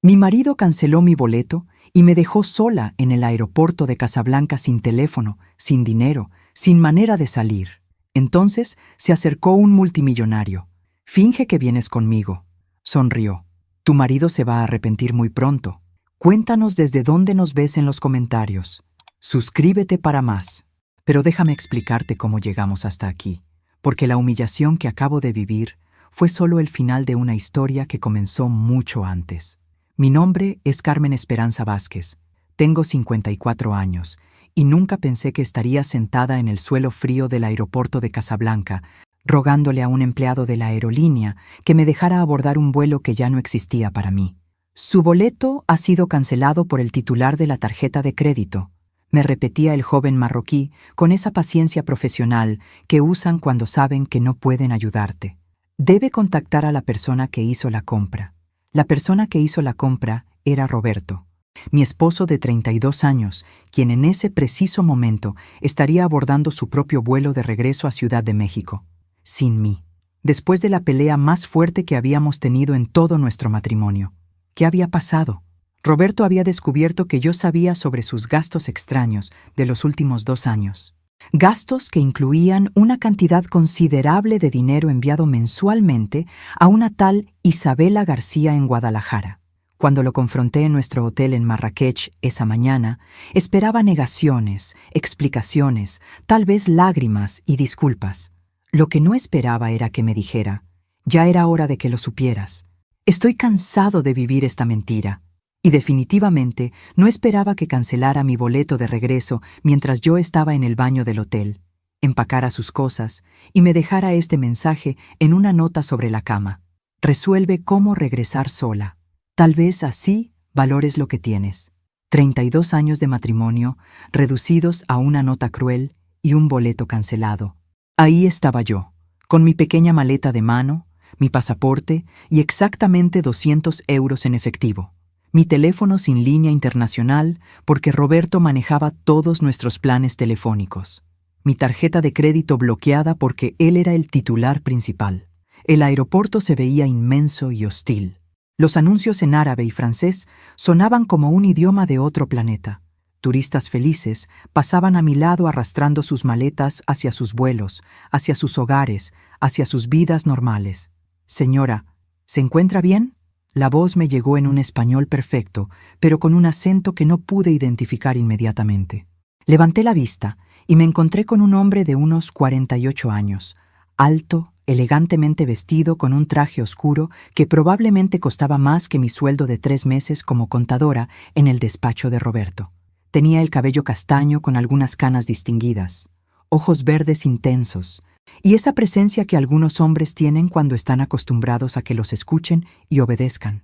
Mi marido canceló mi boleto y me dejó sola en el aeropuerto de Casablanca sin teléfono, sin dinero, sin manera de salir. Entonces se acercó un multimillonario. «Finge que vienes conmigo», sonrió. «Tu marido se va a arrepentir muy pronto. Cuéntanos desde dónde nos ves en los comentarios. Suscríbete para más». Pero déjame explicarte cómo llegamos hasta aquí, porque la humillación que acabo de vivir fue solo el final de una historia que comenzó mucho antes. Mi nombre es Carmen Esperanza Vázquez, tengo 54 años y nunca pensé que estaría sentada en el suelo frío del aeropuerto de Casablanca, rogándole a un empleado de la aerolínea que me dejara abordar un vuelo que ya no existía para mí. «Su boleto ha sido cancelado por el titular de la tarjeta de crédito», me repetía el joven marroquí con esa paciencia profesional que usan cuando saben que no pueden ayudarte. «Debe contactar a la persona que hizo la compra». La persona que hizo la compra era Roberto, mi esposo de 32 años, quien en ese preciso momento estaría abordando su propio vuelo de regreso a Ciudad de México, sin mí, después de la pelea más fuerte que habíamos tenido en todo nuestro matrimonio. ¿Qué había pasado? Roberto había descubierto que yo sabía sobre sus gastos extraños de los últimos 2 años. Gastos que incluían una cantidad considerable de dinero enviado mensualmente a una tal Isabela García en Guadalajara. Cuando lo confronté en nuestro hotel en Marrakech esa mañana, esperaba negaciones, explicaciones, tal vez lágrimas y disculpas. Lo que no esperaba era que me dijera: «Ya era hora de que lo supieras. Estoy cansado de vivir esta mentira». Y definitivamente no esperaba que cancelara mi boleto de regreso mientras yo estaba en el baño del hotel, empacara sus cosas y me dejara este mensaje en una nota sobre la cama: «Resuelve cómo regresar sola. Tal vez así valores lo que tienes». 32 años de matrimonio reducidos a una nota cruel y un boleto cancelado. Ahí estaba yo, con mi pequeña maleta de mano, mi pasaporte y exactamente 200 euros en efectivo. Mi teléfono sin línea internacional porque Roberto manejaba todos nuestros planes telefónicos. Mi tarjeta de crédito bloqueada porque él era el titular principal. El aeropuerto se veía inmenso y hostil. Los anuncios en árabe y francés sonaban como un idioma de otro planeta. Turistas felices pasaban a mi lado arrastrando sus maletas hacia sus vuelos, hacia sus hogares, hacia sus vidas normales. «Señora, ¿se encuentra bien?». La voz me llegó en un español perfecto, pero con un acento que no pude identificar inmediatamente. Levanté la vista y me encontré con un hombre de unos 48 años, alto, elegantemente vestido con un traje oscuro que probablemente costaba más que mi sueldo de 3 meses como contadora en el despacho de Roberto. Tenía el cabello castaño con algunas canas distinguidas, ojos verdes intensos, y esa presencia que algunos hombres tienen cuando están acostumbrados a que los escuchen y obedezcan.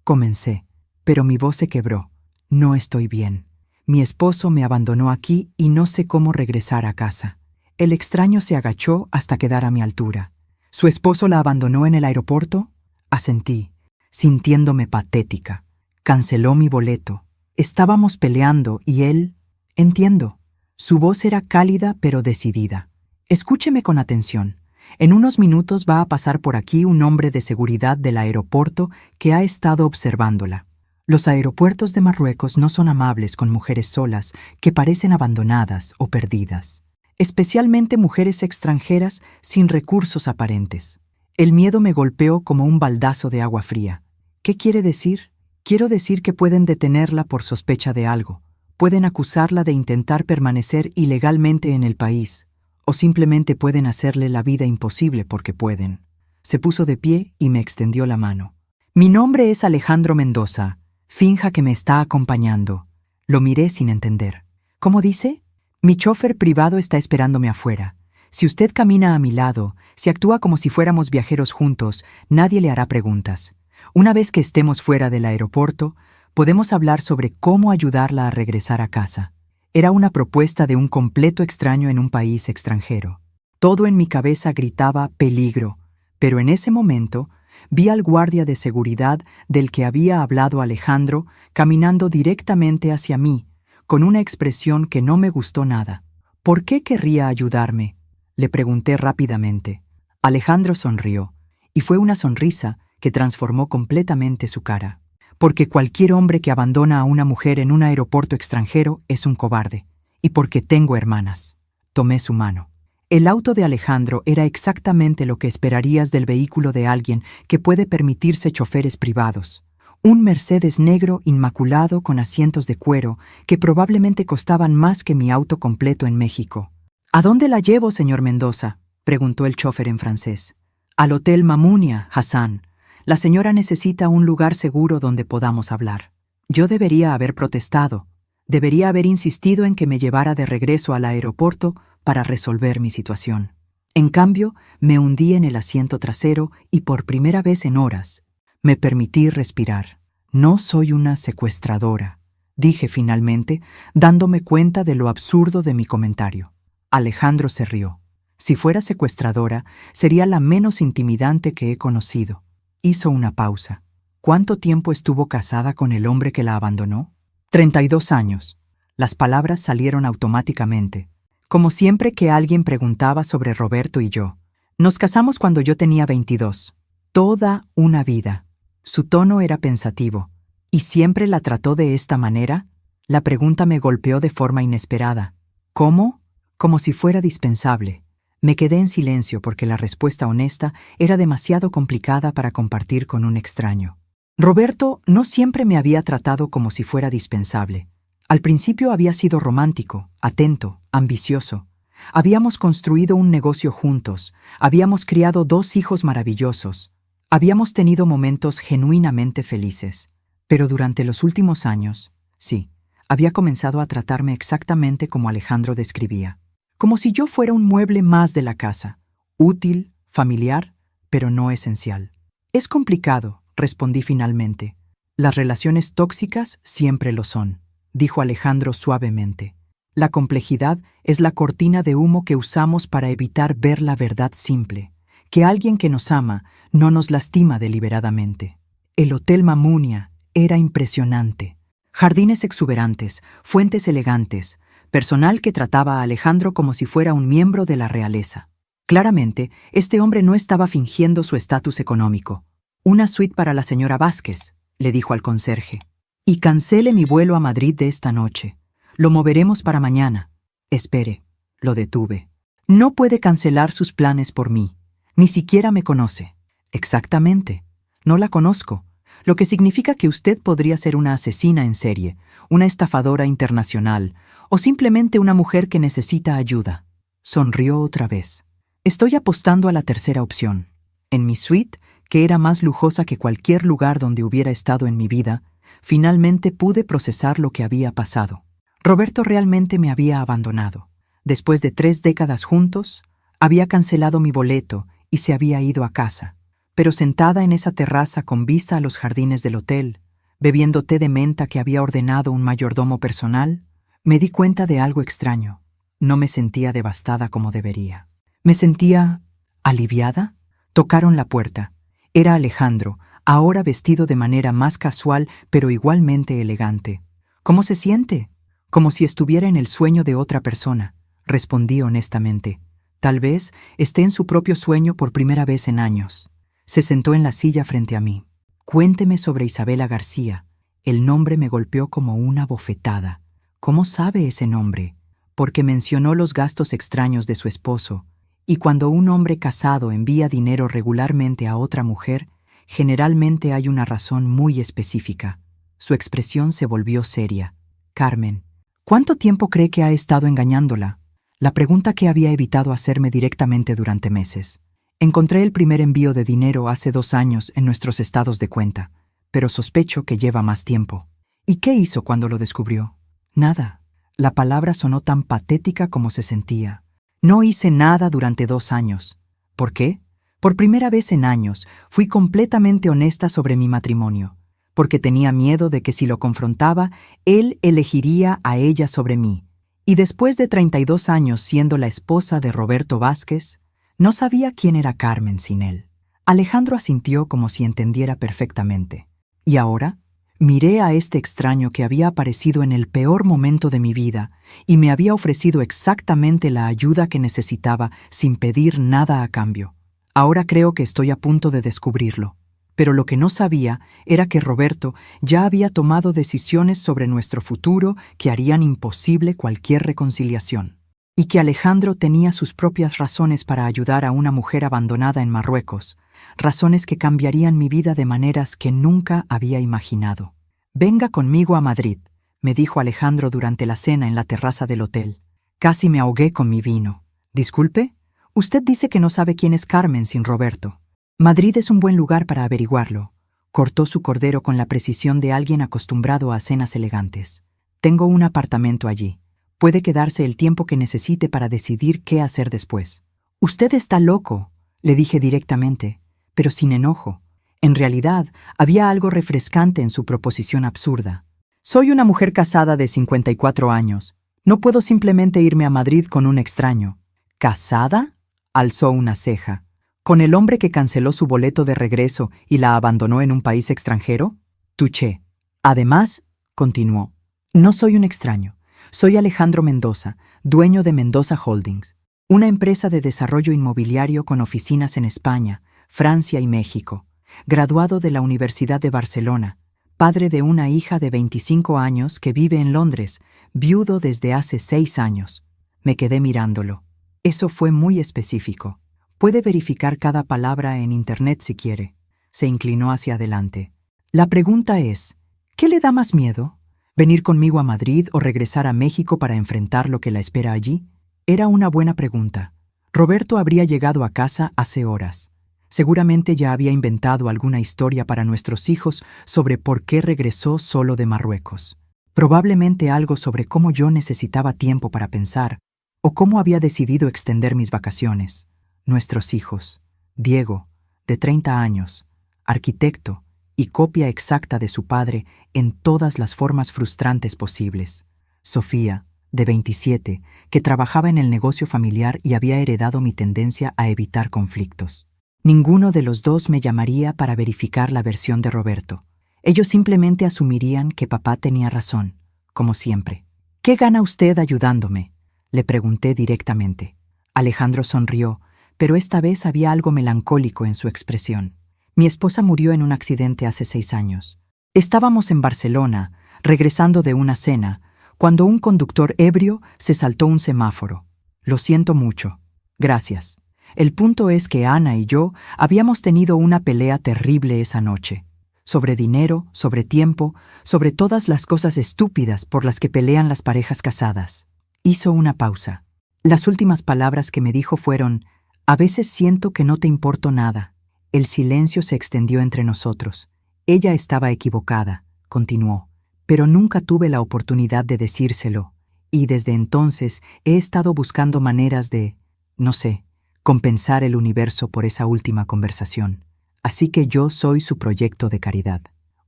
Comencé, pero mi voz se quebró. «No estoy bien. Mi esposo me abandonó aquí y no sé cómo regresar a casa». El extraño se agachó hasta quedar a mi altura. «¿Su esposo la abandonó en el aeropuerto?». Asentí, sintiéndome patética. «Canceló mi boleto. Estábamos peleando y él...». «Entiendo». Su voz era cálida pero decidida. «Escúcheme con atención. En unos minutos va a pasar por aquí un hombre de seguridad del aeropuerto que ha estado observándola. Los aeropuertos de Marruecos no son amables con mujeres solas que parecen abandonadas o perdidas, especialmente mujeres extranjeras sin recursos aparentes». El miedo me golpeó como un baldazo de agua fría. «¿Qué quiere decir?». «Quiero decir que pueden detenerla por sospecha de algo. Pueden acusarla de intentar permanecer ilegalmente en el país. O simplemente pueden hacerle la vida imposible porque pueden». Se puso de pie y me extendió la mano. «Mi nombre es Alejandro Mendoza. Finja que me está acompañando». Lo miré sin entender. «¿Cómo dice?». «Mi chofer privado está esperándome afuera. Si usted camina a mi lado, si actúa como si fuéramos viajeros juntos, nadie le hará preguntas. Una vez que estemos fuera del aeropuerto, podemos hablar sobre cómo ayudarla a regresar a casa». Era una propuesta de un completo extraño en un país extranjero. Todo en mi cabeza gritaba peligro, pero en ese momento vi al guardia de seguridad del que había hablado Alejandro caminando directamente hacia mí, con una expresión que no me gustó nada. «¿Por qué querría ayudarme?», le pregunté rápidamente. Alejandro sonrió, y fue una sonrisa que transformó completamente su cara. Porque cualquier hombre que abandona a una mujer en un aeropuerto extranjero es un cobarde. Y porque tengo hermanas. Tomé su mano. El auto de Alejandro era exactamente lo que esperarías del vehículo de alguien que puede permitirse choferes privados. Un Mercedes negro inmaculado con asientos de cuero que probablemente costaban más que mi auto completo en México. ¿A dónde la llevo, señor Mendoza?, preguntó el chofer en francés. Al Hotel Mamunia, Hassan. La señora necesita un lugar seguro donde podamos hablar. Yo debería haber protestado. Debería haber insistido en que me llevara de regreso al aeropuerto para resolver mi situación. En cambio, me hundí en el asiento trasero y por primera vez en horas me permití respirar. No soy una secuestradora, dije finalmente, dándome cuenta de lo absurdo de mi comentario. Alejandro se rió. Si fuera secuestradora, sería la menos intimidante que he conocido. Hizo una pausa. ¿Cuánto tiempo estuvo casada con el hombre que la abandonó? 32 años. Las palabras salieron automáticamente, como siempre que alguien preguntaba sobre Roberto y yo. Nos casamos cuando yo tenía 22. Toda una vida. Su tono era pensativo. ¿Y siempre la trató de esta manera? La pregunta me golpeó de forma inesperada. ¿Cómo? Como si fuera dispensable. Me quedé en silencio porque la respuesta honesta era demasiado complicada para compartir con un extraño. Roberto no siempre me había tratado como si fuera dispensable. Al principio había sido romántico, atento, ambicioso. Habíamos construido un negocio juntos, habíamos criado 2 hijos maravillosos, habíamos tenido momentos genuinamente felices. Pero durante los últimos años, sí, había comenzado a tratarme exactamente como Alejandro describía. Como si yo fuera un mueble más de la casa, útil, familiar, pero no esencial. Es complicado, respondí finalmente. Las relaciones tóxicas siempre lo son, dijo Alejandro suavemente. La complejidad es la cortina de humo que usamos para evitar ver la verdad simple, que alguien que nos ama no nos lastima deliberadamente. El Hotel Mamunia era impresionante. Jardines exuberantes, fuentes elegantes, personal que trataba a Alejandro como si fuera un miembro de la realeza. Claramente, este hombre no estaba fingiendo su estatus económico. Una suite para la señora Vázquez, le dijo al conserje. Y cancele mi vuelo a Madrid de esta noche. Lo moveremos para mañana. Espere, lo detuve. No puede cancelar sus planes por mí. Ni siquiera me conoce. Exactamente. No la conozco. Lo que significa que usted podría ser una asesina en serie, una estafadora internacional, o simplemente una mujer que necesita ayuda. Sonrió otra vez. Estoy apostando a la tercera opción. En mi suite, que era más lujosa que cualquier lugar donde hubiera estado en mi vida, finalmente pude procesar lo que había pasado. Roberto realmente me había abandonado. Después de 3 décadas juntos, había cancelado mi boleto y se había ido a casa. Pero sentada en esa terraza con vista a los jardines del hotel, bebiendo té de menta que había ordenado un mayordomo personal, me di cuenta de algo extraño. No me sentía devastada como debería. Me sentía aliviada. Tocaron la puerta. Era Alejandro, ahora vestido de manera más casual pero igualmente elegante. ¿Cómo se siente? Como si estuviera en el sueño de otra persona, respondí honestamente. Tal vez esté en su propio sueño por primera vez en años. Se sentó en la silla frente a mí. Cuénteme sobre Isabela García. El nombre me golpeó como una bofetada. ¿Cómo sabe ese nombre? Porque mencionó los gastos extraños de su esposo, y cuando un hombre casado envía dinero regularmente a otra mujer, generalmente hay una razón muy específica. Su expresión se volvió seria. Carmen, ¿cuánto tiempo cree que ha estado engañándola? La pregunta que había evitado hacerme directamente durante meses. Encontré el primer envío de dinero hace 2 años en nuestros estados de cuenta, pero sospecho que lleva más tiempo. ¿Y qué hizo cuando lo descubrió? Nada. La palabra sonó tan patética como se sentía. No hice nada durante 2 años. ¿Por qué? Por primera vez en años, fui completamente honesta sobre mi matrimonio, porque tenía miedo de que si lo confrontaba, él elegiría a ella sobre mí. Y después de 32 años siendo la esposa de Roberto Vázquez, no sabía quién era Carmen sin él. Alejandro asintió como si entendiera perfectamente. ¿Y ahora? Miré a este extraño que había aparecido en el peor momento de mi vida y me había ofrecido exactamente la ayuda que necesitaba sin pedir nada a cambio. Ahora creo que estoy a punto de descubrirlo. Pero lo que no sabía era que Roberto ya había tomado decisiones sobre nuestro futuro que harían imposible cualquier reconciliación, y que Alejandro tenía sus propias razones para ayudar a una mujer abandonada en Marruecos, razones que cambiarían mi vida de maneras que nunca había imaginado. «Venga conmigo a Madrid», me dijo Alejandro durante la cena en la terraza del hotel. Casi me ahogué con mi vino. «Disculpe, usted dice que no sabe quién es Carmen sin Roberto». «Madrid es un buen lugar para averiguarlo», cortó su cordero con la precisión de alguien acostumbrado a cenas elegantes. «Tengo un apartamento allí. Puede quedarse el tiempo que necesite para decidir qué hacer después». «Usted está loco», le dije directamente, pero sin enojo. En realidad, había algo refrescante en su proposición absurda. «Soy una mujer casada de 54 años. No puedo simplemente irme a Madrid con un extraño». «¿Casada?», alzó una ceja. «¿Con el hombre que canceló su boleto de regreso y la abandonó en un país extranjero?» Tuché. «Además», continuó, «no soy un extraño. Soy Alejandro Mendoza, dueño de Mendoza Holdings, una empresa de desarrollo inmobiliario con oficinas en España, Francia y México, graduado de la Universidad de Barcelona, padre de una hija de 25 años que vive en Londres, viudo desde hace 6 años. Me quedé mirándolo. Eso fue muy específico. Puede verificar cada palabra en Internet si quiere. Se inclinó hacia adelante. La pregunta es, ¿qué le da más miedo? ¿Venir conmigo a Madrid o regresar a México para enfrentar lo que la espera allí? Era una buena pregunta. Roberto habría llegado a casa hace horas. Seguramente ya había inventado alguna historia para nuestros hijos sobre por qué regresó solo de Marruecos. Probablemente algo sobre cómo yo necesitaba tiempo para pensar, o cómo había decidido extender mis vacaciones. Nuestros hijos. Diego, de 30 años, arquitecto y copia exacta de su padre en todas las formas frustrantes posibles. Sofía, de 27, que trabajaba en el negocio familiar y había heredado mi tendencia a evitar conflictos. Ninguno de los dos me llamaría para verificar la versión de Roberto. Ellos simplemente asumirían que papá tenía razón, como siempre. «¿Qué gana usted ayudándome?», le pregunté directamente. Alejandro sonrió, pero esta vez había algo melancólico en su expresión. «Mi esposa murió en un accidente hace 6 años. Estábamos en Barcelona, regresando de una cena, cuando un conductor ebrio se saltó un semáforo. Lo siento mucho. Gracias. El punto es que Ana y yo habíamos tenido una pelea terrible esa noche. Sobre dinero, sobre tiempo, sobre todas las cosas estúpidas por las que pelean las parejas casadas». Hizo una pausa. Las últimas palabras que me dijo fueron: «A veces siento que no te importo nada». El silencio se extendió entre nosotros. «Ella estaba equivocada», continuó, «pero nunca tuve la oportunidad de decírselo, y desde entonces he estado buscando maneras de, no sé, compensar el universo por esa última conversación. Así que yo soy su proyecto de caridad.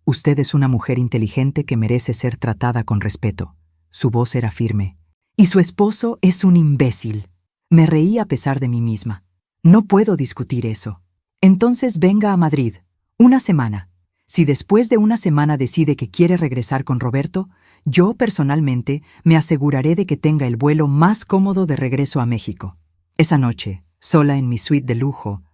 Usted es una mujer inteligente que merece ser tratada con respeto». Su voz era firme. «Y su esposo es un imbécil». Me reí a pesar de mí misma. «No puedo discutir eso». «Entonces venga a Madrid. 1 semana. Si después de 1 semana decide que quiere regresar con Roberto, yo personalmente me aseguraré de que tenga el vuelo más cómodo de regreso a México». Esa noche, sola en mi suite de lujo,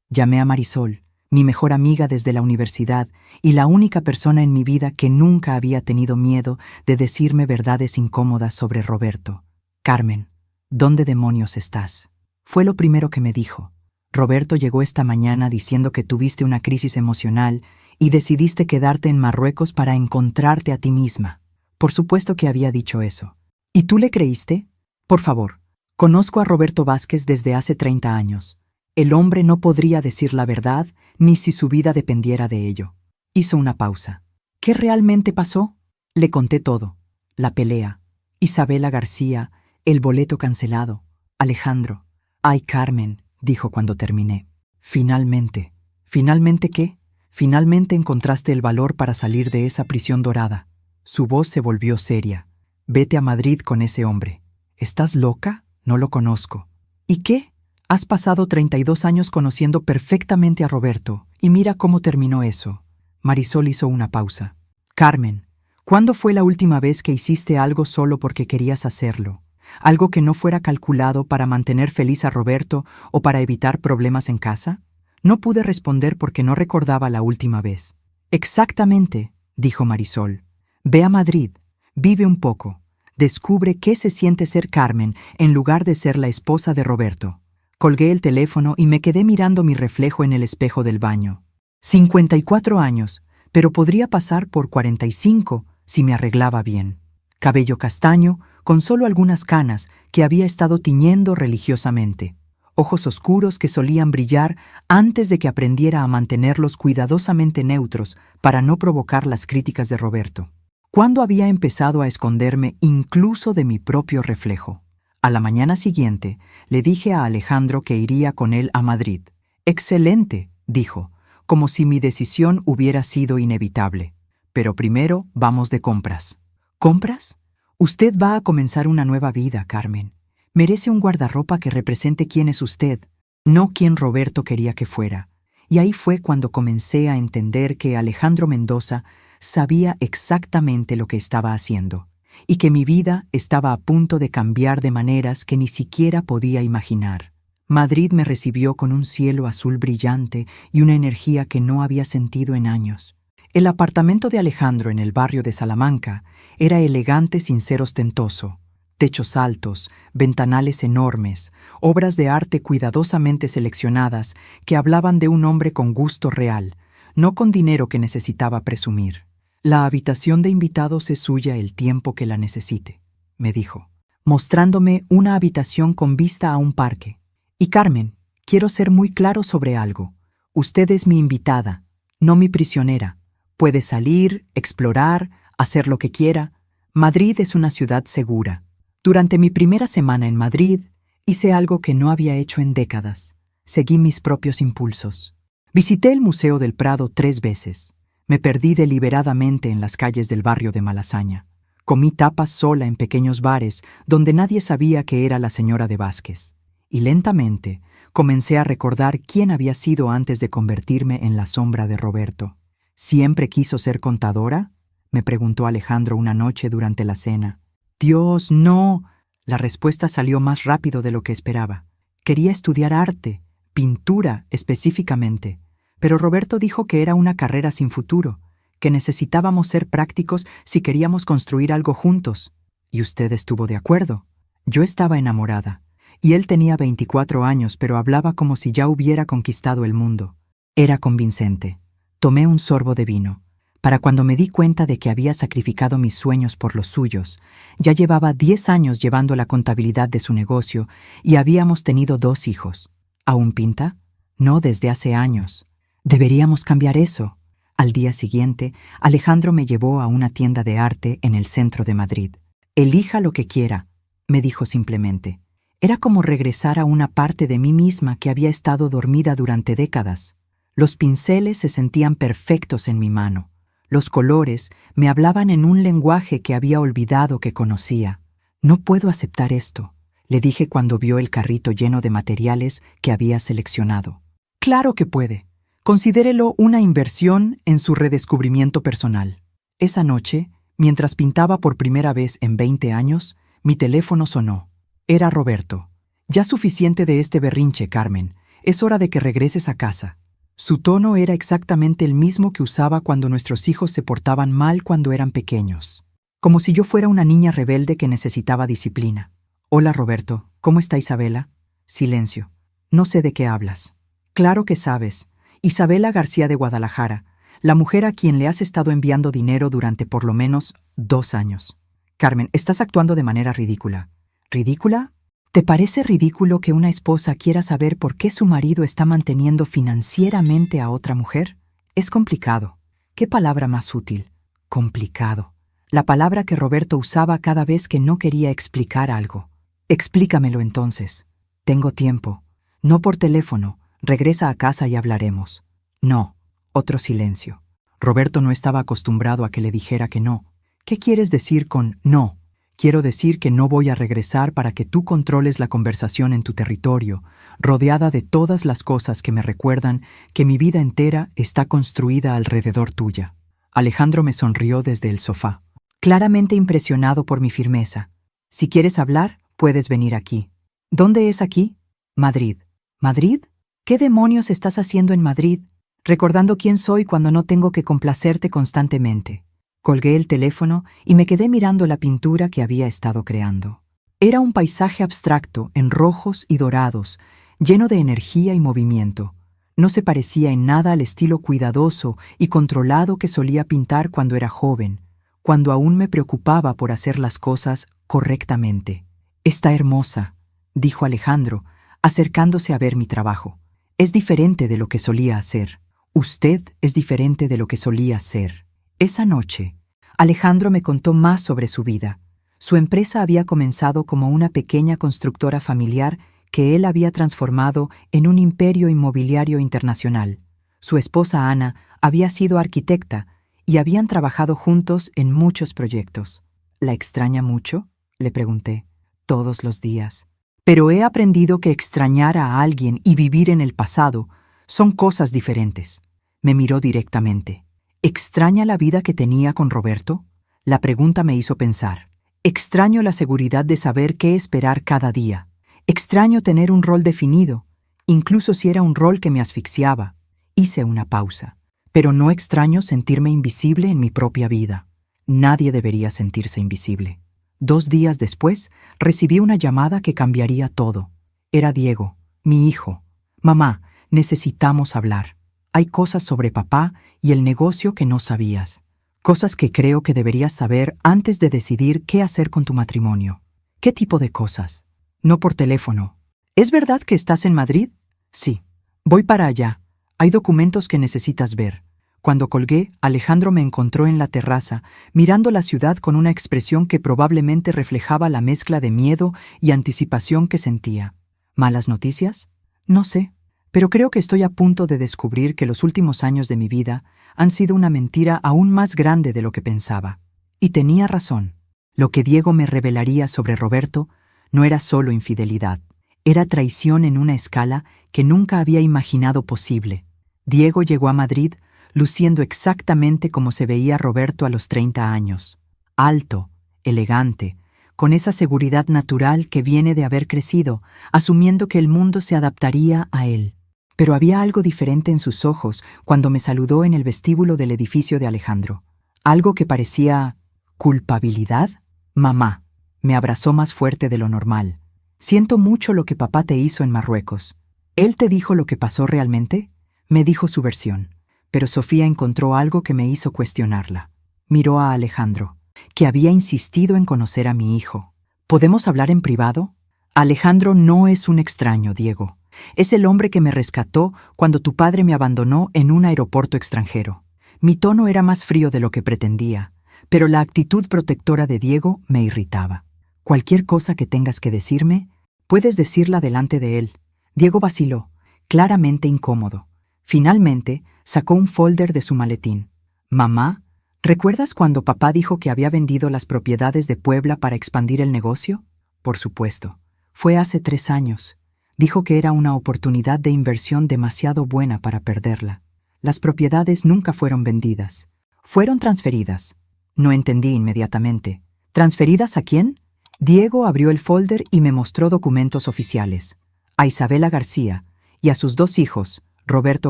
llamé a Marisol, mi mejor amiga desde la universidad y la única persona en mi vida que nunca había tenido miedo de decirme verdades incómodas sobre Roberto. «Carmen, ¿dónde demonios estás?». Fue lo primero que me dijo. «Roberto llegó esta mañana diciendo que tuviste una crisis emocional y decidiste quedarte en Marruecos para encontrarte a ti misma». Por supuesto que había dicho eso. «¿Y tú le creíste? Por favor, conozco a Roberto Vázquez desde hace 30 años. El hombre no podría decir la verdad ni si su vida dependiera de ello». Hizo una pausa. «¿Qué realmente pasó?». Le conté todo. La pelea, Isabela García, el boleto cancelado, Alejandro. «Ay, Carmen», dijo cuando terminé. «Finalmente». «¿Finalmente qué?». «Finalmente encontraste el valor para salir de esa prisión dorada». Su voz se volvió seria. «Vete a Madrid con ese hombre». «¿Estás loca? No lo conozco». «¿Y qué? Has pasado 32 años conociendo perfectamente a Roberto, y mira cómo terminó eso». Marisol hizo una pausa. «Carmen, ¿cuándo fue la última vez que hiciste algo solo porque querías hacerlo? Algo que no fuera calculado para mantener feliz a Roberto o para evitar problemas en casa? No pude responder porque no recordaba la última vez. Exactamente, dijo Marisol. Ve a Madrid, vive un poco. Descubre qué se siente ser Carmen en lugar de ser la esposa de Roberto. Colgué el teléfono y me quedé mirando mi reflejo en el espejo del baño. 54 años, pero podría pasar por 45 si me arreglaba bien. Cabello castaño, con solo algunas canas que había estado tiñendo religiosamente. Ojos oscuros que solían brillar antes de que aprendiera a mantenerlos cuidadosamente neutros para no provocar las críticas de Roberto. ¿Cuándo había empezado a esconderme incluso de mi propio reflejo? A la mañana siguiente, le dije a Alejandro que iría con él a Madrid. «Excelente», dijo, como si mi decisión hubiera sido inevitable. «Pero primero vamos de compras». «¿Compras? Usted va a comenzar una nueva vida, Carmen. Merece un guardarropa que represente quién es usted, no quién Roberto quería que fuera». Y ahí fue cuando comencé a entender que Alejandro Mendoza sabía exactamente lo que estaba haciendo, y que mi vida estaba a punto de cambiar de maneras que ni siquiera podía imaginar. Madrid me recibió con un cielo azul brillante y una energía que no había sentido en años. El apartamento de Alejandro en el barrio de Salamanca era elegante sin ser ostentoso. Techos altos, ventanales enormes, obras de arte cuidadosamente seleccionadas que hablaban de un hombre con gusto real, no con dinero que necesitaba presumir. «La habitación de invitados es suya el tiempo que la necesite», me dijo, mostrándome una habitación con vista a un parque. «Y Carmen, quiero ser muy claro sobre algo. Usted es mi invitada, no mi prisionera. Puede salir, explorar, hacer lo que quiera. Madrid es una ciudad segura. Durante mi primera semana en Madrid, hice algo que no había hecho en décadas. Seguí mis propios impulsos. Visité el Museo del Prado 3 veces. Me perdí deliberadamente en las calles del barrio de Malasaña. Comí tapas sola en pequeños bares donde nadie sabía que era la señora de Vázquez. Y lentamente comencé a recordar quién había sido antes de convertirme en la sombra de Roberto. «¿Siempre quiso ser contadora?», me preguntó Alejandro una noche durante la cena. «Dios, no». La respuesta salió más rápido de lo que esperaba. Quería estudiar arte, pintura específicamente. Pero Roberto dijo que era una carrera sin futuro, que necesitábamos ser prácticos si queríamos construir algo juntos. Y usted estuvo de acuerdo. Yo estaba enamorada, y él tenía 24 años, pero hablaba como si ya hubiera conquistado el mundo. Era convincente. Tomé un sorbo de vino. Para cuando me di cuenta de que había sacrificado mis sueños por los suyos, ya llevaba 10 años llevando la contabilidad de su negocio y habíamos tenido 2 hijos. ¿Aún pinta? No, desde hace años. Deberíamos cambiar eso. Al día siguiente, Alejandro me llevó a una tienda de arte en el centro de Madrid. «Elija lo que quiera», me dijo simplemente. Era como regresar a una parte de mí misma que había estado dormida durante décadas. Los pinceles se sentían perfectos en mi mano. Los colores me hablaban en un lenguaje que había olvidado que conocía. «No puedo aceptar esto», le dije cuando vio el carrito lleno de materiales que había seleccionado. «Claro que puede. Considérelo una inversión en su redescubrimiento personal». Esa noche, mientras pintaba por primera vez en 20 años, mi teléfono sonó. Era Roberto. «Ya suficiente de este berrinche, Carmen. Es hora de que regreses a casa». Su tono era exactamente el mismo que usaba cuando nuestros hijos se portaban mal cuando eran pequeños. Como si yo fuera una niña rebelde que necesitaba disciplina. «Hola, Roberto. ¿Cómo está Isabela?» Silencio. «No sé de qué hablas». «Claro que sabes. Isabela García de Guadalajara, la mujer a quien le has estado enviando dinero durante por lo menos 2 años. Carmen, estás actuando de manera ridícula». ¿Ridícula? ¿Te parece ridículo que una esposa quiera saber por qué su marido está manteniendo financieramente a otra mujer? Es complicado. ¿Qué palabra más útil? Complicado. La palabra que Roberto usaba cada vez que no quería explicar algo. «Explícamelo entonces. Tengo tiempo. No por teléfono. Regresa a casa y hablaremos». «No». Otro silencio. Roberto no estaba acostumbrado a que le dijera que no. «¿Qué quieres decir con no?» «Quiero decir que no voy a regresar para que tú controles la conversación en tu territorio, rodeada de todas las cosas que me recuerdan que mi vida entera está construida alrededor tuya». Alejandro me sonrió desde el sofá, claramente impresionado por mi firmeza. «Si quieres hablar, puedes venir aquí». «¿Dónde es aquí?» «Madrid». «¿Madrid? ¿Qué demonios estás haciendo en Madrid, recordando quién soy cuando no tengo que complacerte constantemente? Colgué el teléfono y me quedé mirando la pintura que había estado creando. Era un paisaje abstracto en rojos y dorados, lleno de energía y movimiento. No se parecía en nada al estilo cuidadoso y controlado que solía pintar cuando era joven, cuando aún me preocupaba por hacer las cosas correctamente. «Está hermosa», dijo Alejandro, acercándose a ver mi trabajo. «Es diferente de lo que solía hacer. Usted es diferente de lo que solía ser». Esa noche, Alejandro me contó más sobre su vida. Su empresa había comenzado como una pequeña constructora familiar que él había transformado en un imperio inmobiliario internacional. Su esposa Ana había sido arquitecta y habían trabajado juntos en muchos proyectos. «¿La extraña mucho?», le pregunté. «Todos los días. Pero he aprendido que extrañar a alguien y vivir en el pasado son cosas diferentes». Me miró directamente. «¿Extraña la vida que tenía con Roberto?». La pregunta me hizo pensar. «Extraño la seguridad de saber qué esperar cada día. Extraño tener un rol definido, incluso si era un rol que me asfixiaba». Hice una pausa. «Pero no extraño sentirme invisible en mi propia vida». Nadie debería sentirse invisible. 2 días después, recibí una llamada que cambiaría todo. Era Diego, mi hijo. «Mamá, necesitamos hablar. Hay cosas sobre papá y el negocio que no sabías. Cosas que creo que deberías saber antes de decidir qué hacer con tu matrimonio». «¿Qué tipo de cosas?». «No por teléfono». «¿Es verdad que estás en Madrid?». «Sí. Voy para allá. Hay documentos que necesitas ver». Cuando colgué, Alejandro me encontró en la terraza, mirando la ciudad con una expresión que probablemente reflejaba la mezcla de miedo y anticipación que sentía. «¿Malas noticias?». «No sé, pero creo que estoy a punto de descubrir que los últimos años de mi vida han sido una mentira aún más grande de lo que pensaba». Y tenía razón. Lo que Diego me revelaría sobre Roberto no era solo infidelidad. Era traición en una escala que nunca había imaginado posible. Diego llegó a Madrid luciendo exactamente como se veía Roberto a los 30 años. Alto, elegante, con esa seguridad natural que viene de haber crecido, asumiendo que el mundo se adaptaría a él. Pero había algo diferente en sus ojos cuando me saludó en el vestíbulo del edificio de Alejandro. Algo que parecía... ¿culpabilidad? «Mamá», me abrazó más fuerte de lo normal. «Siento mucho lo que papá te hizo en Marruecos». «¿Él te dijo lo que pasó realmente?». Me dijo su versión. Pero Sofía encontró algo que me hizo cuestionarla. Miró a Alejandro, que había insistido en conocer a mi hijo. «¿Podemos hablar en privado?». «Alejandro no es un extraño, Diego. Es el hombre que me rescató cuando tu padre me abandonó en un aeropuerto extranjero». Mi tono era más frío de lo que pretendía, pero la actitud protectora de Diego me irritaba. «Cualquier cosa que tengas que decirme, puedes decirla delante de él». Diego vaciló, claramente incómodo. Finalmente, sacó un folder de su maletín. «Mamá, ¿recuerdas cuando papá dijo que había vendido las propiedades de Puebla para expandir el negocio?». «Por supuesto. Fue hace 3 años. Dijo que era una oportunidad de inversión demasiado buena para perderla. Las propiedades nunca fueron vendidas. Fueron transferidas». No entendí inmediatamente. «¿Transferidas a quién?». Diego abrió el folder y me mostró documentos oficiales. A Isabela García y a sus 2 hijos, Roberto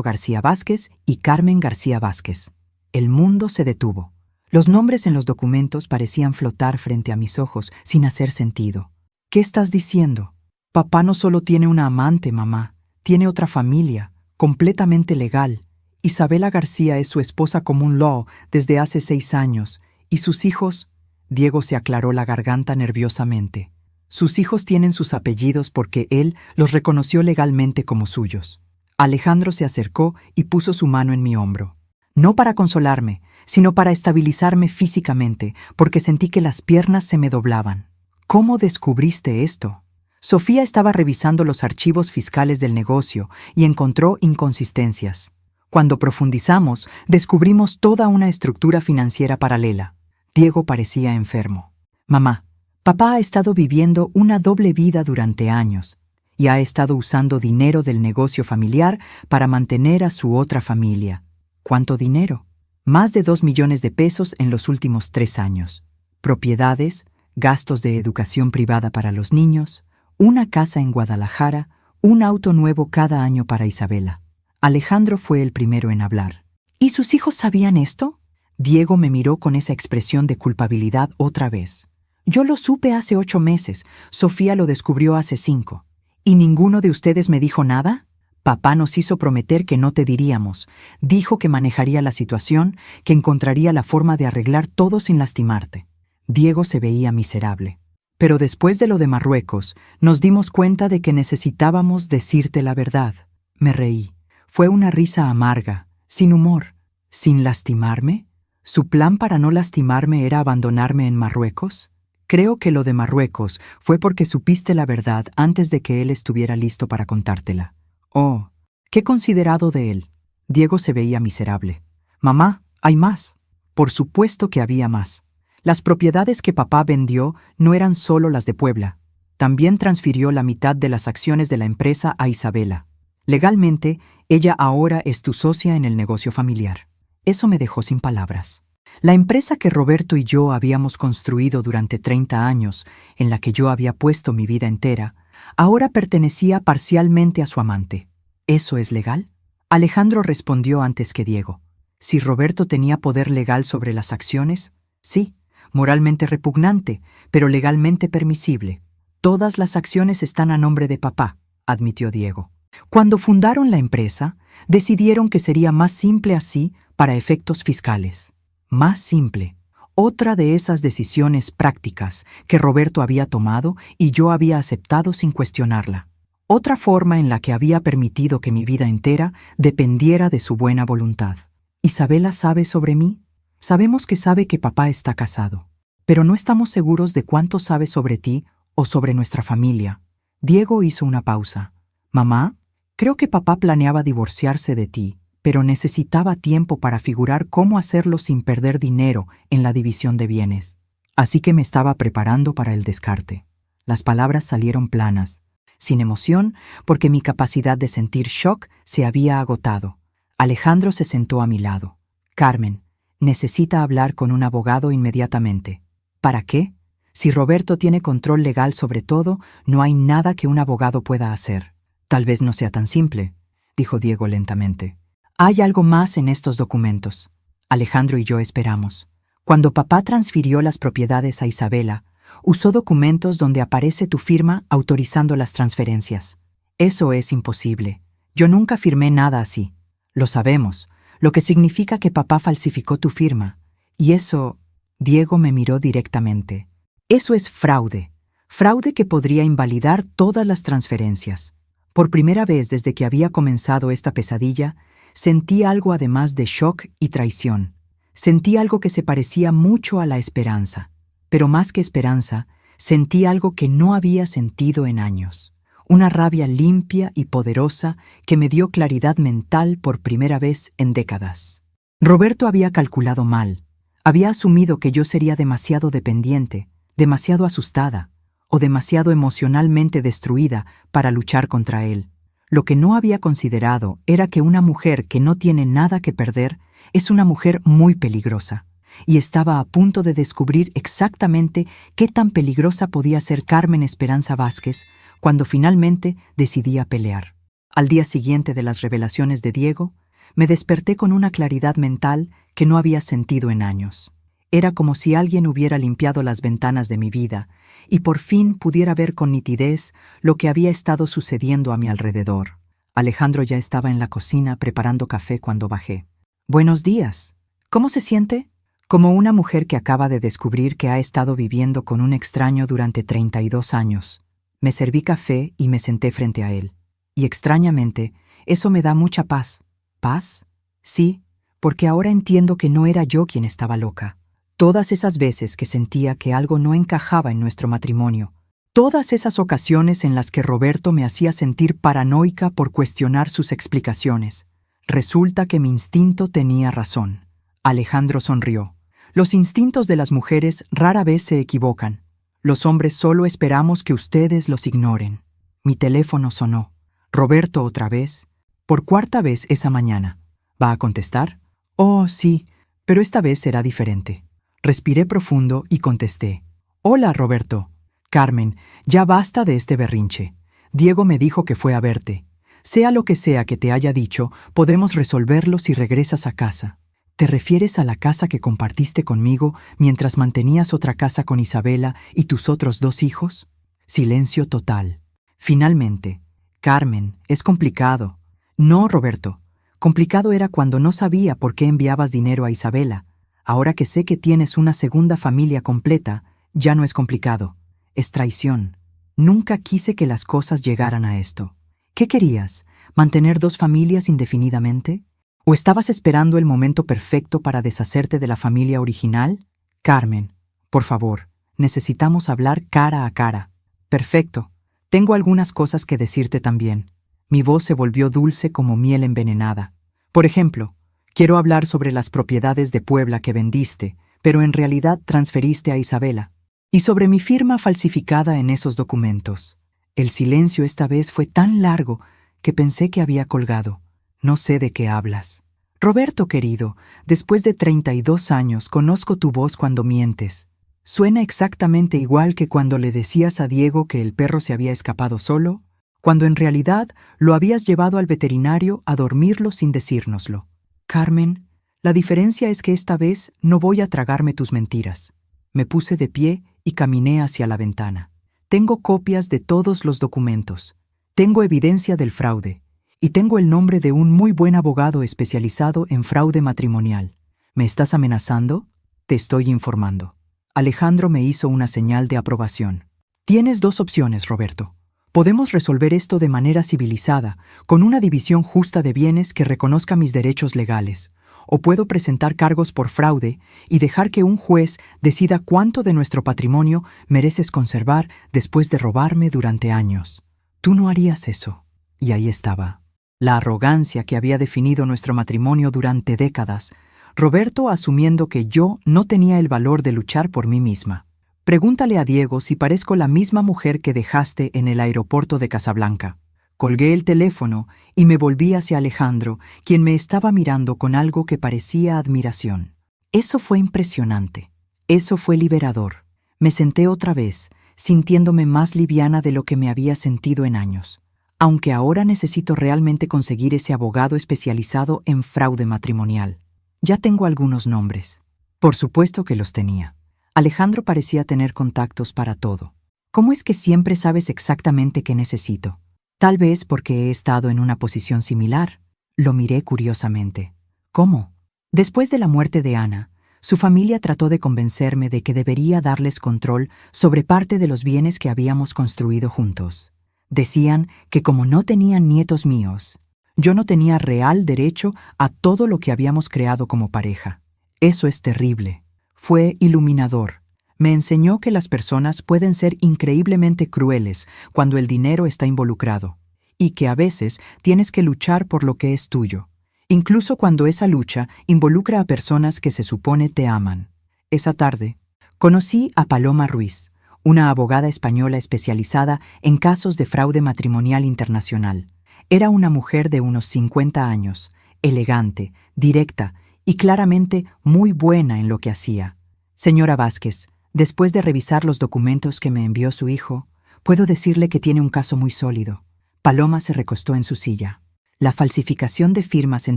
García Vázquez y Carmen García Vázquez. El mundo se detuvo. Los nombres en los documentos parecían flotar frente a mis ojos sin hacer sentido. «¿Qué estás diciendo?». «Papá no solo tiene una amante, mamá. Tiene otra familia, completamente legal. Isabela García es su esposa common law desde hace 6 años. Y sus hijos...». Diego se aclaró la garganta nerviosamente. «Sus hijos tienen sus apellidos porque él los reconoció legalmente como suyos». Alejandro se acercó y puso su mano en mi hombro. No para consolarme, sino para estabilizarme físicamente, porque sentí que las piernas se me doblaban. «¿Cómo descubriste esto?». Sofía estaba revisando los archivos fiscales del negocio y encontró inconsistencias. Cuando profundizamos, descubrimos toda una estructura financiera paralela. Diego parecía enfermo. «Mamá, papá ha estado viviendo una doble vida durante años y ha estado usando dinero del negocio familiar para mantener a su otra familia». «¿Cuánto dinero?». «Más de 2 millones de pesos en los últimos 3 años. Propiedades, gastos de educación privada para los niños, una casa en Guadalajara, Un auto nuevo cada año para Isabela. Alejandro fue el primero en hablar. ¿Y sus hijos sabían esto? Diego me miró con esa expresión de culpabilidad otra vez. Yo lo supe hace 8 meses, Sofía lo descubrió hace 5. ¿Y ninguno de ustedes me dijo nada? Papá nos hizo prometer que no te diríamos. Dijo que manejaría la situación, que encontraría la forma de arreglar todo sin lastimarte. Diego se veía miserable. Pero después de lo de Marruecos, nos dimos cuenta de que necesitábamos decirte la verdad. Me reí. Fue una risa amarga, sin humor. ¿Sin lastimarme? ¿Su plan para no lastimarme era abandonarme en Marruecos? Creo que lo de Marruecos fue porque supiste la verdad antes de que él estuviera listo para contártela. Oh, qué considerado de él. Diego se veía miserable. Mamá, hay más. Por supuesto que había más. Las propiedades que papá vendió no eran solo las de Puebla. También transfirió la mitad de las acciones de la empresa a Isabela. Legalmente, ella ahora es tu socia en el negocio familiar. Eso me dejó sin palabras. La empresa que Roberto y yo habíamos construido durante 30 años, en la que yo había puesto mi vida entera, ahora pertenecía parcialmente a su amante. ¿Eso es legal? Alejandro respondió antes que Diego. Si Roberto tenía poder legal sobre las acciones, sí, moralmente repugnante, pero legalmente permisible. Todas las acciones están a nombre de papá, admitió Diego. Cuando fundaron la empresa, decidieron que sería más simple así para efectos fiscales. Más simple. Otra de esas decisiones prácticas que Roberto había tomado y yo había aceptado sin cuestionarla. Otra forma en la que había permitido que mi vida entera dependiera de su buena voluntad. ¿Isabela sabe sobre mí? Sabemos que sabe que papá está casado, pero no estamos seguros de cuánto sabe sobre ti o sobre nuestra familia. Diego hizo una pausa. Mamá, creo que papá planeaba divorciarse de ti, pero necesitaba tiempo para figurar cómo hacerlo sin perder dinero en la división de bienes. Así que me estaba preparando para el descarte. Las palabras salieron planas, sin emoción, porque mi capacidad de sentir shock se había agotado. Alejandro se sentó a mi lado. Carmen, necesita hablar con un abogado inmediatamente. ¿Para qué? Si Roberto tiene control legal sobre todo, no hay nada que un abogado pueda hacer. Tal vez no sea tan simple, dijo Diego lentamente. Hay algo más en estos documentos. Alejandro y yo esperamos. Cuando papá transfirió las propiedades a Isabela, usó documentos donde aparece tu firma autorizando las transferencias. Eso es imposible. Yo nunca firmé nada así. Lo sabemos, lo que significa que papá falsificó tu firma. Y eso... Diego me miró directamente. Eso es fraude. Fraude que podría invalidar todas las transferencias. Por primera vez desde que había comenzado esta pesadilla, sentí algo además de shock y traición. Sentí algo que se parecía mucho a la esperanza. Pero más que esperanza, sentí algo que no había sentido en años. Una rabia limpia y poderosa que me dio claridad mental por primera vez en décadas. Roberto había calculado mal. Había asumido que yo sería demasiado dependiente, demasiado asustada o demasiado emocionalmente destruida para luchar contra él. Lo que no había considerado era que una mujer que no tiene nada que perder es una mujer muy peligrosa, y estaba a punto de descubrir exactamente qué tan peligrosa podía ser Carmen Esperanza Vázquez cuando finalmente decidí pelear. Al día siguiente de las revelaciones de Diego, me desperté con una claridad mental que no había sentido en años. Era como si alguien hubiera limpiado las ventanas de mi vida y por fin pudiera ver con nitidez lo que había estado sucediendo a mi alrededor. Alejandro ya estaba en la cocina preparando café cuando bajé. «Buenos días. ¿Cómo se siente?» Como una mujer que acaba de descubrir que ha estado viviendo con un extraño durante 32 años. Me serví café y me senté frente a él. Y extrañamente, eso me da mucha paz. ¿Paz? Sí, porque ahora entiendo que no era yo quien estaba loca. Todas esas veces que sentía que algo no encajaba en nuestro matrimonio. Todas esas ocasiones en las que Roberto me hacía sentir paranoica por cuestionar sus explicaciones. Resulta que mi instinto tenía razón. Alejandro sonrió. Los instintos de las mujeres rara vez se equivocan. Los hombres solo esperamos que ustedes los ignoren. Mi teléfono sonó. Roberto otra vez. Por 4ª vez esa mañana. ¿Va a contestar? Oh, sí, pero esta vez será diferente. Respiré profundo y contesté. Hola, Roberto. Carmen, ya basta de este berrinche. Diego me dijo que fue a verte. Sea lo que sea que te haya dicho, podemos resolverlo si regresas a casa. ¿Te refieres a la casa que compartiste conmigo mientras mantenías otra casa con Isabela y tus otros 2 hijos? Silencio total. Finalmente, Carmen, es complicado. No, Roberto. Complicado era cuando no sabía por qué enviabas dinero a Isabela. Ahora que sé que tienes una segunda familia completa, ya no es complicado. Es traición. Nunca quise que las cosas llegaran a esto. ¿Qué querías? ¿Mantener 2 familias indefinidamente? ¿O estabas esperando el momento perfecto para deshacerte de la familia original? Carmen, por favor, necesitamos hablar cara a cara. Perfecto. Tengo algunas cosas que decirte también. Mi voz se volvió dulce como miel envenenada. Por ejemplo, quiero hablar sobre las propiedades de Puebla que vendiste, pero en realidad transferiste a Isabela. Y sobre mi firma falsificada en esos documentos. El silencio esta vez fue tan largo que pensé que había colgado. No sé de qué hablas. Roberto, querido, después de 32 años conozco tu voz cuando mientes. Suena exactamente igual que cuando le decías a Diego que el perro se había escapado solo, cuando en realidad lo habías llevado al veterinario a dormirlo sin decírnoslo. Carmen, la diferencia es que esta vez no voy a tragarme tus mentiras. Me puse de pie y caminé hacia la ventana. Tengo copias de todos los documentos. Tengo evidencia del fraude. Y tengo el nombre de un muy buen abogado especializado en fraude matrimonial. ¿Me estás amenazando? Te estoy informando. Alejandro me hizo una señal de aprobación. Tienes 2 opciones, Roberto. Podemos resolver esto de manera civilizada, con una división justa de bienes que reconozca mis derechos legales. O puedo presentar cargos por fraude y dejar que un juez decida cuánto de nuestro patrimonio mereces conservar después de robarme durante años. Tú no harías eso. Y ahí estaba. La arrogancia que había definido nuestro matrimonio durante décadas, Roberto asumiendo que yo no tenía el valor de luchar por mí misma. Pregúntale a Diego si parezco la misma mujer que dejaste en el aeropuerto de Casablanca. Colgué el teléfono y me volví hacia Alejandro, quien me estaba mirando con algo que parecía admiración. Eso fue impresionante. Eso fue liberador. Me senté otra vez, sintiéndome más liviana de lo que me había sentido en años. Aunque ahora necesito realmente conseguir ese abogado especializado en fraude matrimonial. Ya tengo algunos nombres. Por supuesto que los tenía. Alejandro parecía tener contactos para todo. ¿Cómo es que siempre sabes exactamente qué necesito? Tal vez porque he estado en una posición similar. Lo miré curiosamente. ¿Cómo? Después de la muerte de Ana, su familia trató de convencerme de que debería darles control sobre parte de los bienes que habíamos construido juntos. Decían que como no tenían nietos míos, yo no tenía real derecho a todo lo que habíamos creado como pareja. Eso es terrible. Fue iluminador. Me enseñó que las personas pueden ser increíblemente crueles cuando el dinero está involucrado, y que a veces tienes que luchar por lo que es tuyo, incluso cuando esa lucha involucra a personas que se supone te aman. Esa tarde, conocí a Paloma Ruiz, una abogada española especializada en casos de fraude matrimonial internacional. Era una mujer de unos 50 años, elegante, directa y claramente muy buena en lo que hacía. Señora Vázquez, después de revisar los documentos que me envió su hijo, puedo decirle que tiene un caso muy sólido. Paloma se recostó en su silla. La falsificación de firmas en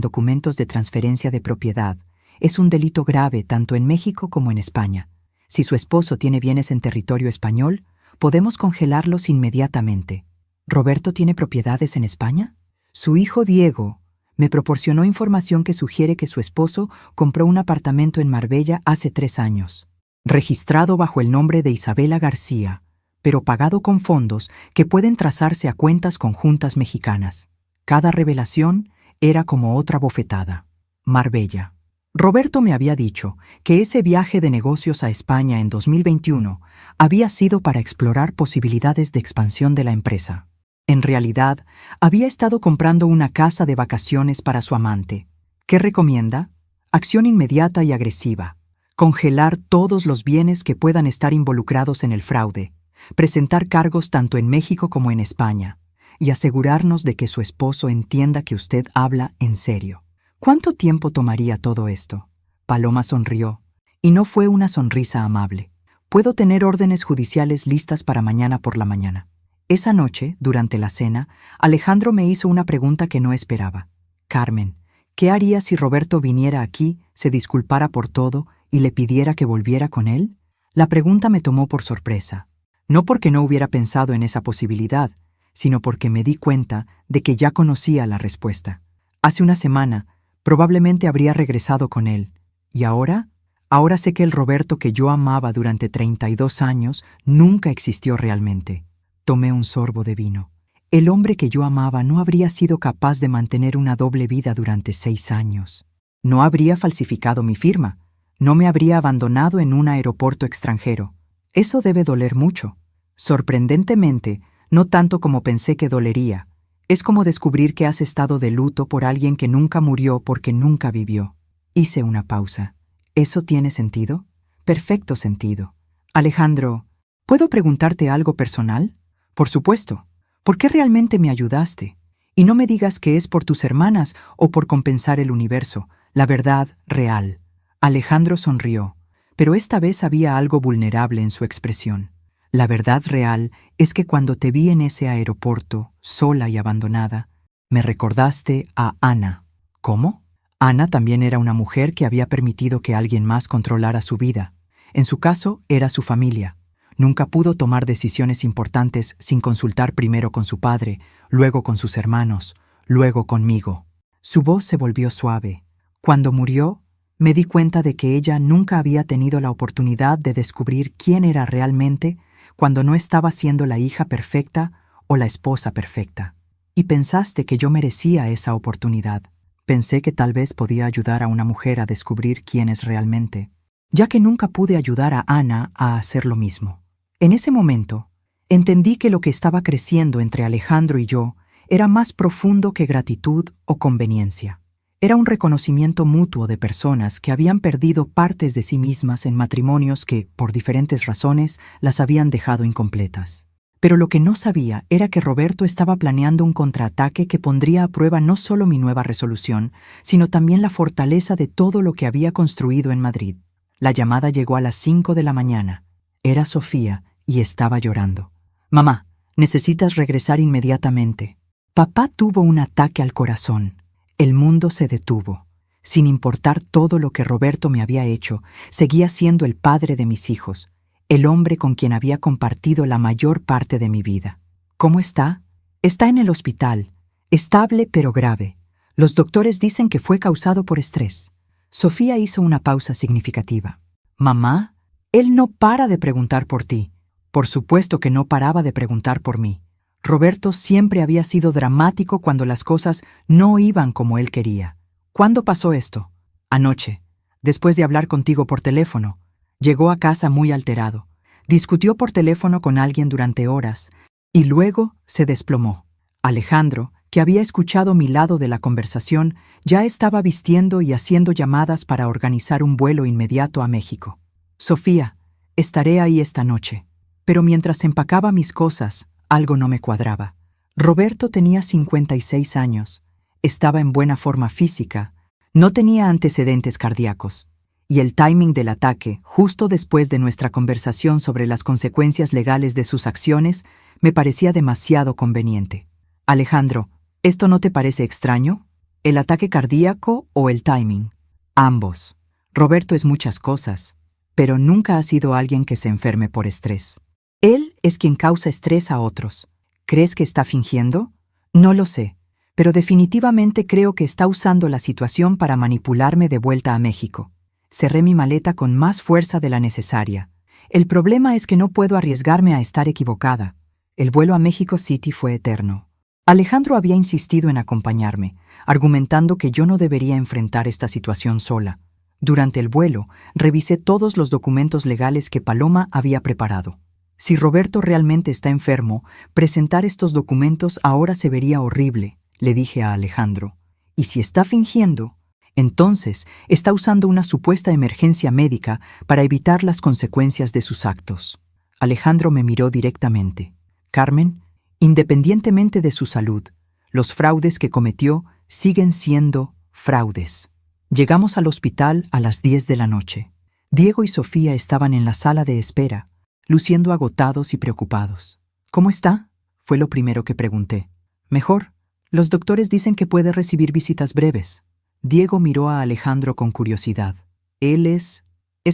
documentos de transferencia de propiedad es un delito grave tanto en México como en España. Si su esposo tiene bienes en territorio español, podemos congelarlos inmediatamente. ¿Roberto tiene propiedades en España? Su hijo Diego me proporcionó información que sugiere que su esposo compró un apartamento en Marbella hace 3 años, registrado bajo el nombre de Isabela García, pero pagado con fondos que pueden trazarse a cuentas conjuntas mexicanas. Cada revelación era como otra bofetada. Marbella. Roberto me había dicho que ese viaje de negocios a España en 2021 había sido para explorar posibilidades de expansión de la empresa. En realidad, había estado comprando una casa de vacaciones para su amante. ¿Qué recomienda? Acción inmediata y agresiva. Congelar todos los bienes que puedan estar involucrados en el fraude. Presentar cargos tanto en México como en España. Y asegurarnos de que su esposo entienda que usted habla en serio. ¿Cuánto tiempo tomaría todo esto? Paloma sonrió, y no fue una sonrisa amable. Puedo tener órdenes judiciales listas para mañana por la mañana. Esa noche, durante la cena, Alejandro me hizo una pregunta que no esperaba. Carmen, ¿qué haría si Roberto viniera aquí, se disculpara por todo y le pidiera que volviera con él? La pregunta me tomó por sorpresa. No porque no hubiera pensado en esa posibilidad, sino porque me di cuenta de que ya conocía la respuesta. Hace una semana, probablemente habría regresado con él. ¿Y ahora? Ahora sé que el Roberto que yo amaba durante 32 años nunca existió realmente. Tomé un sorbo de vino. El hombre que yo amaba no habría sido capaz de mantener una doble vida durante 6 años. No habría falsificado mi firma. No me habría abandonado en un aeropuerto extranjero. Eso debe doler mucho. Sorprendentemente, no tanto como pensé que dolería. Es como descubrir que has estado de luto por alguien que nunca murió porque nunca vivió. Hice una pausa. ¿Eso tiene sentido? Perfecto sentido. Alejandro, ¿puedo preguntarte algo personal? Por supuesto. ¿Por qué realmente me ayudaste? Y no me digas que es por tus hermanas o por compensar el universo. La verdad real. Alejandro sonrió, pero esta vez había algo vulnerable en su expresión. La verdad real es que cuando te vi en ese aeropuerto, sola y abandonada, me recordaste a Ana. ¿Cómo? Ana también era una mujer que había permitido que alguien más controlara su vida. En su caso, era su familia. Nunca pudo tomar decisiones importantes sin consultar primero con su padre, luego con sus hermanos, luego conmigo. Su voz se volvió suave. Cuando murió, me di cuenta de que ella nunca había tenido la oportunidad de descubrir quién era realmente cuando no estaba siendo la hija perfecta o la esposa perfecta. Y pensaste que yo merecía esa oportunidad. Pensé que tal vez podía ayudar a una mujer a descubrir quién es realmente, ya que nunca pude ayudar a Ana a hacer lo mismo. En ese momento, entendí que lo que estaba creciendo entre Alejandro y yo era más profundo que gratitud o conveniencia. Era un reconocimiento mutuo de personas que habían perdido partes de sí mismas en matrimonios que, por diferentes razones, las habían dejado incompletas. Pero lo que no sabía era que Roberto estaba planeando un contraataque que pondría a prueba no solo mi nueva resolución, sino también la fortaleza de todo lo que había construido en Madrid. La llamada llegó a las 5 de la mañana. Era Sofía y estaba llorando. «Mamá, necesitas regresar inmediatamente». Papá tuvo un ataque al corazón. El mundo se detuvo. Sin importar todo lo que Roberto me había hecho, seguía siendo el padre de mis hijos, el hombre con quien había compartido la mayor parte de mi vida. ¿Cómo está? Está en el hospital, estable pero grave. Los doctores dicen que fue causado por estrés. Sofía hizo una pausa significativa. «Mamá, él no para de preguntar por ti». Por supuesto que no paraba de preguntar por mí. Roberto siempre había sido dramático cuando las cosas no iban como él quería. ¿Cuándo pasó esto? Anoche, después de hablar contigo por teléfono. Llegó a casa muy alterado. Discutió por teléfono con alguien durante horas y luego se desplomó. Alejandro, que había escuchado mi lado de la conversación, ya estaba vistiendo y haciendo llamadas para organizar un vuelo inmediato a México. «Sofía, estaré ahí esta noche». Pero mientras empacaba mis cosas, algo no me cuadraba. Roberto tenía 56 años, estaba en buena forma física, no tenía antecedentes cardíacos. Y el timing del ataque, justo después de nuestra conversación sobre las consecuencias legales de sus acciones, me parecía demasiado conveniente. «Alejandro, ¿esto no te parece extraño? ¿El ataque cardíaco o el timing?» «Ambos. Roberto es muchas cosas, pero nunca ha sido alguien que se enferme por estrés. Él es quien causa estrés a otros. ¿Crees que está fingiendo? No lo sé, pero definitivamente creo que está usando la situación para manipularme de vuelta a México». Cerré mi maleta con más fuerza de la necesaria. El problema es que no puedo arriesgarme a estar equivocada. El vuelo a México City fue eterno. Alejandro había insistido en acompañarme, argumentando que yo no debería enfrentar esta situación sola. Durante el vuelo, revisé todos los documentos legales que Paloma había preparado. Si Roberto realmente está enfermo, presentar estos documentos ahora se vería horrible, le dije a Alejandro. Y si está fingiendo, entonces está usando una supuesta emergencia médica para evitar las consecuencias de sus actos. Alejandro me miró directamente. «Carmen, independientemente de su salud, los fraudes que cometió siguen siendo fraudes». Llegamos al hospital a las 10 de la noche. Diego y Sofía estaban en la sala de espera, luciendo agotados y preocupados. «¿Cómo está?». Fue lo primero que pregunté. Mejor. Los doctores dicen que puede recibir visitas breves. Diego miró a Alejandro con curiosidad. Él es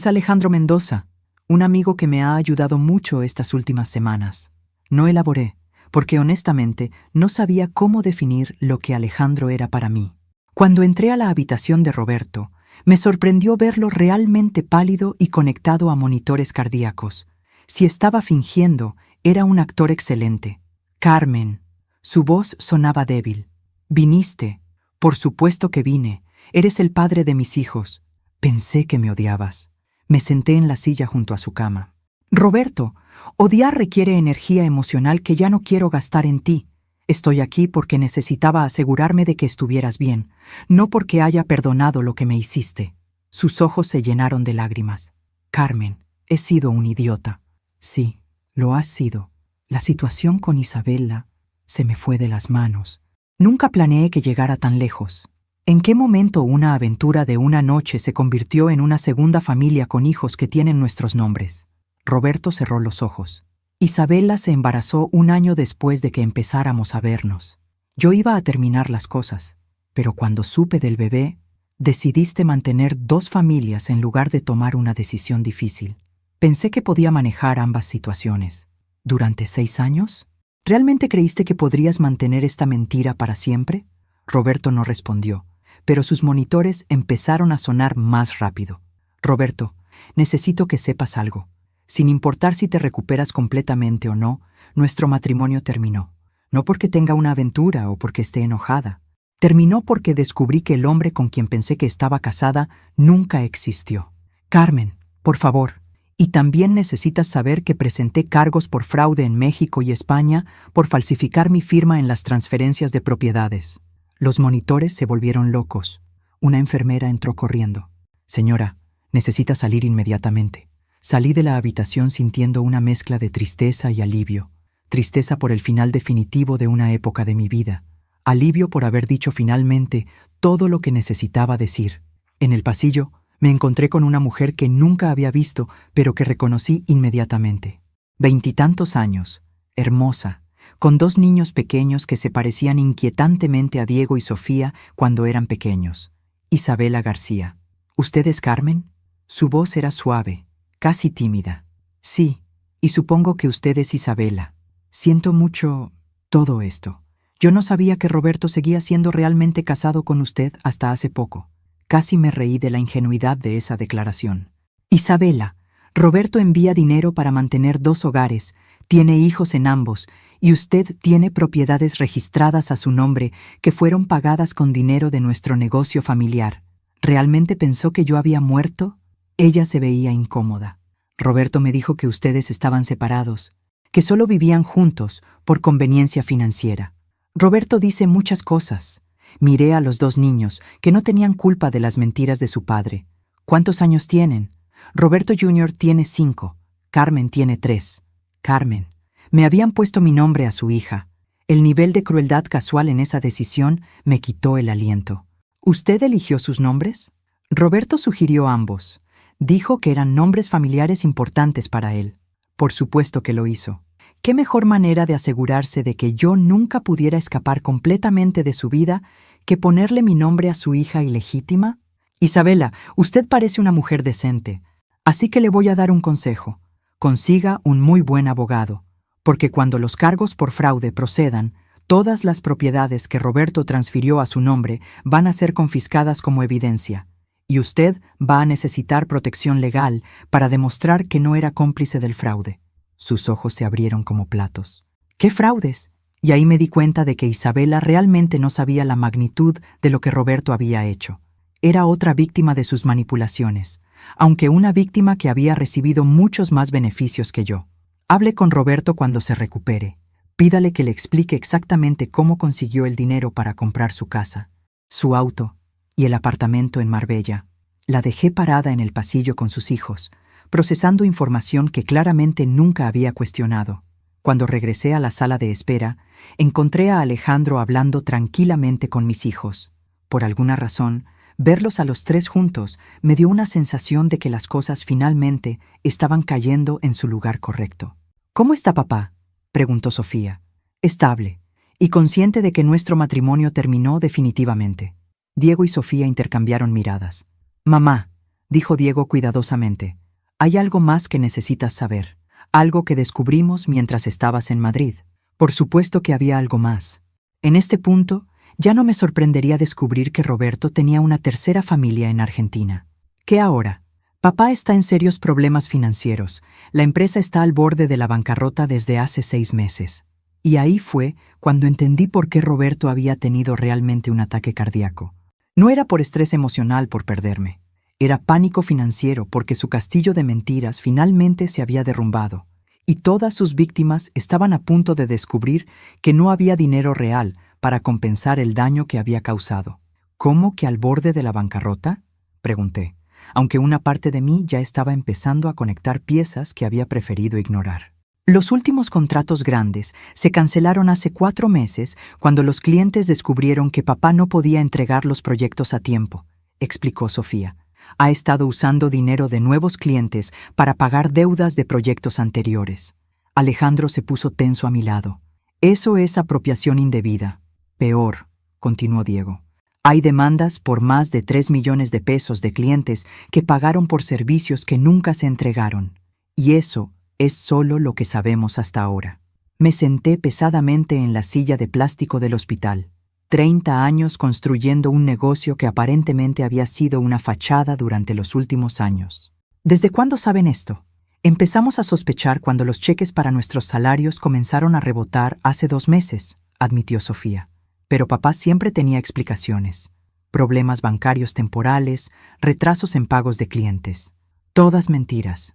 Alejandro Mendoza, un amigo que me ha ayudado mucho estas últimas semanas. No elaboré, porque honestamente no sabía cómo definir lo que Alejandro era para mí. Cuando entré a la habitación de Roberto, me sorprendió verlo realmente pálido y conectado a monitores cardíacos. Si estaba fingiendo, era un actor excelente. Carmen. Su voz sonaba débil. Viniste. Por supuesto que vine. Eres el padre de mis hijos. Pensé que me odiabas. Me senté en la silla junto a su cama. Roberto, odiar requiere energía emocional que ya no quiero gastar en ti. Estoy aquí porque necesitaba asegurarme de que estuvieras bien, no porque haya perdonado lo que me hiciste. Sus ojos se llenaron de lágrimas. Carmen, he sido un idiota. Sí, lo has sido. La situación con Isabela se me fue de las manos. Nunca planeé que llegara tan lejos. ¿En qué momento una aventura de una noche se convirtió en una segunda familia con hijos que tienen nuestros nombres? Roberto cerró los ojos. Isabela se embarazó un año después de que empezáramos a vernos. Yo iba a terminar las cosas, pero cuando supe del bebé, decidiste mantener dos familias en lugar de tomar una decisión difícil. Pensé que podía manejar ambas situaciones. ¿Durante 6 años? ¿Realmente creíste que podrías mantener esta mentira para siempre? Roberto no respondió, pero sus monitores empezaron a sonar más rápido. Roberto, necesito que sepas algo. Sin importar si te recuperas completamente o no, nuestro matrimonio terminó. No porque tenga una aventura o porque esté enojada. Terminó porque descubrí que el hombre con quien pensé que estaba casada nunca existió. Carmen, por favor. Y también necesitas saber que presenté cargos por fraude en México y España por falsificar mi firma en las transferencias de propiedades. Los monitores se volvieron locos. Una enfermera entró corriendo. Señora, necesita salir inmediatamente. Salí de la habitación sintiendo una mezcla de tristeza y alivio. Tristeza por el final definitivo de una época de mi vida. Alivio por haber dicho finalmente todo lo que necesitaba decir. En el pasillo, me encontré con una mujer que nunca había visto, pero que reconocí inmediatamente. 20 y tantos años, hermosa, con 2 niños pequeños que se parecían inquietantemente a Diego y Sofía cuando eran pequeños. Isabela García. ¿Usted es Carmen? Su voz era suave, casi tímida. Sí, y supongo que usted es Isabela. Siento mucho todo esto. Yo no sabía que Roberto seguía siendo realmente casado con usted hasta hace poco. Casi me reí de la ingenuidad de esa declaración. Isabela, Roberto envía dinero para mantener 2 hogares, tiene hijos en ambos, y usted tiene propiedades registradas a su nombre que fueron pagadas con dinero de nuestro negocio familiar. ¿Realmente pensó que yo había muerto? Ella se veía incómoda. Roberto me dijo que ustedes estaban separados, que solo vivían juntos por conveniencia financiera. Roberto dice muchas cosas. Miré a los 2 niños, que no tenían culpa de las mentiras de su padre. ¿Cuántos años tienen? Roberto Jr. tiene 5. Carmen tiene 3. Carmen. Me habían puesto mi nombre a su hija. El nivel de crueldad casual en esa decisión me quitó el aliento. ¿Usted eligió sus nombres? Roberto sugirió ambos. Dijo que eran nombres familiares importantes para él. Por supuesto que lo hizo. ¿Qué mejor manera de asegurarse de que yo nunca pudiera escapar completamente de su vida que ponerle mi nombre a su hija ilegítima? Isabela, usted parece una mujer decente, así que le voy a dar un consejo. Consiga un muy buen abogado, porque cuando los cargos por fraude procedan, todas las propiedades que Roberto transfirió a su nombre van a ser confiscadas como evidencia, y usted va a necesitar protección legal para demostrar que no era cómplice del fraude. Sus ojos se abrieron como platos. ¿Qué fraudes? Y ahí me di cuenta de que Isabela realmente no sabía la magnitud de lo que Roberto había hecho. Era otra víctima de sus manipulaciones, aunque una víctima que había recibido muchos más beneficios que yo. Hable con Roberto cuando se recupere. Pídale que le explique exactamente cómo consiguió el dinero para comprar su casa, su auto y el apartamento en Marbella. La dejé parada en el pasillo con sus hijos, procesando información que claramente nunca había cuestionado. Cuando regresé a la sala de espera, encontré a Alejandro hablando tranquilamente con mis hijos. Por alguna razón, verlos a los 3 juntos me dio una sensación de que las cosas finalmente estaban cayendo en su lugar correcto. ¿Cómo está papá?, preguntó Sofía. estable, y consciente de que nuestro matrimonio terminó definitivamente. Diego y Sofía intercambiaron miradas. «Mamá», dijo Diego cuidadosamente, «hay algo más que necesitas saber, algo que descubrimos mientras estabas en Madrid». Por supuesto que había algo más. En este punto, ya no me sorprendería descubrir que Roberto tenía una tercera familia en Argentina. ¿Qué ahora? Papá está en serios problemas financieros. La empresa está al borde de la bancarrota desde hace 6 meses. Y ahí fue cuando entendí por qué Roberto había tenido realmente un ataque cardíaco. No era por estrés emocional por perderme. Era pánico financiero porque su castillo de mentiras finalmente se había derrumbado. Y todas sus víctimas estaban a punto de descubrir que no había dinero real para compensar el daño que había causado. ¿Cómo que al borde de la bancarrota?, pregunté, aunque una parte de mí ya estaba empezando a conectar piezas que había preferido ignorar. Los últimos contratos grandes se cancelaron hace 4 meses cuando los clientes descubrieron que papá no podía entregar los proyectos a tiempo, explicó Sofía. Ha estado usando dinero de nuevos clientes para pagar deudas de proyectos anteriores. Alejandro se puso tenso a mi lado. Eso es apropiación indebida. Peor, continuó Diego. Hay demandas por más de 3 millones de pesos de clientes que pagaron por servicios que nunca se entregaron. Y eso es solo lo que sabemos hasta ahora. Me senté pesadamente en la silla de plástico del hospital. 30 años construyendo un negocio que aparentemente había sido una fachada durante los últimos años. ¿Desde cuándo saben esto? Empezamos a sospechar cuando los cheques para nuestros salarios comenzaron a rebotar hace 2 meses, admitió Sofía. Pero papá siempre tenía explicaciones. Problemas bancarios temporales, retrasos en pagos de clientes. Todas mentiras,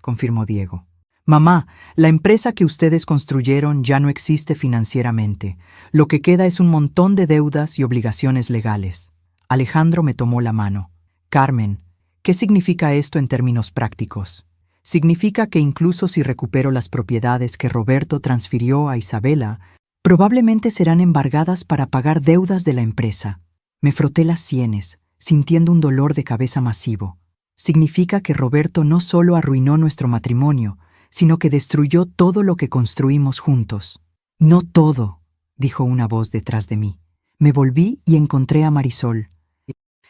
confirmó Diego. Mamá, la empresa que ustedes construyeron ya no existe financieramente. Lo que queda es un montón de deudas y obligaciones legales. Alejandro me tomó la mano. Carmen, ¿qué significa esto en términos prácticos? Significa que incluso si recupero las propiedades que Roberto transfirió a Isabela, probablemente serán embargadas para pagar deudas de la empresa. Me froté las sienes, sintiendo un dolor de cabeza masivo. Significa que Roberto no solo arruinó nuestro matrimonio, sino que destruyó todo lo que construimos juntos. No todo, dijo una voz detrás de mí. Me volví y encontré a Marisol,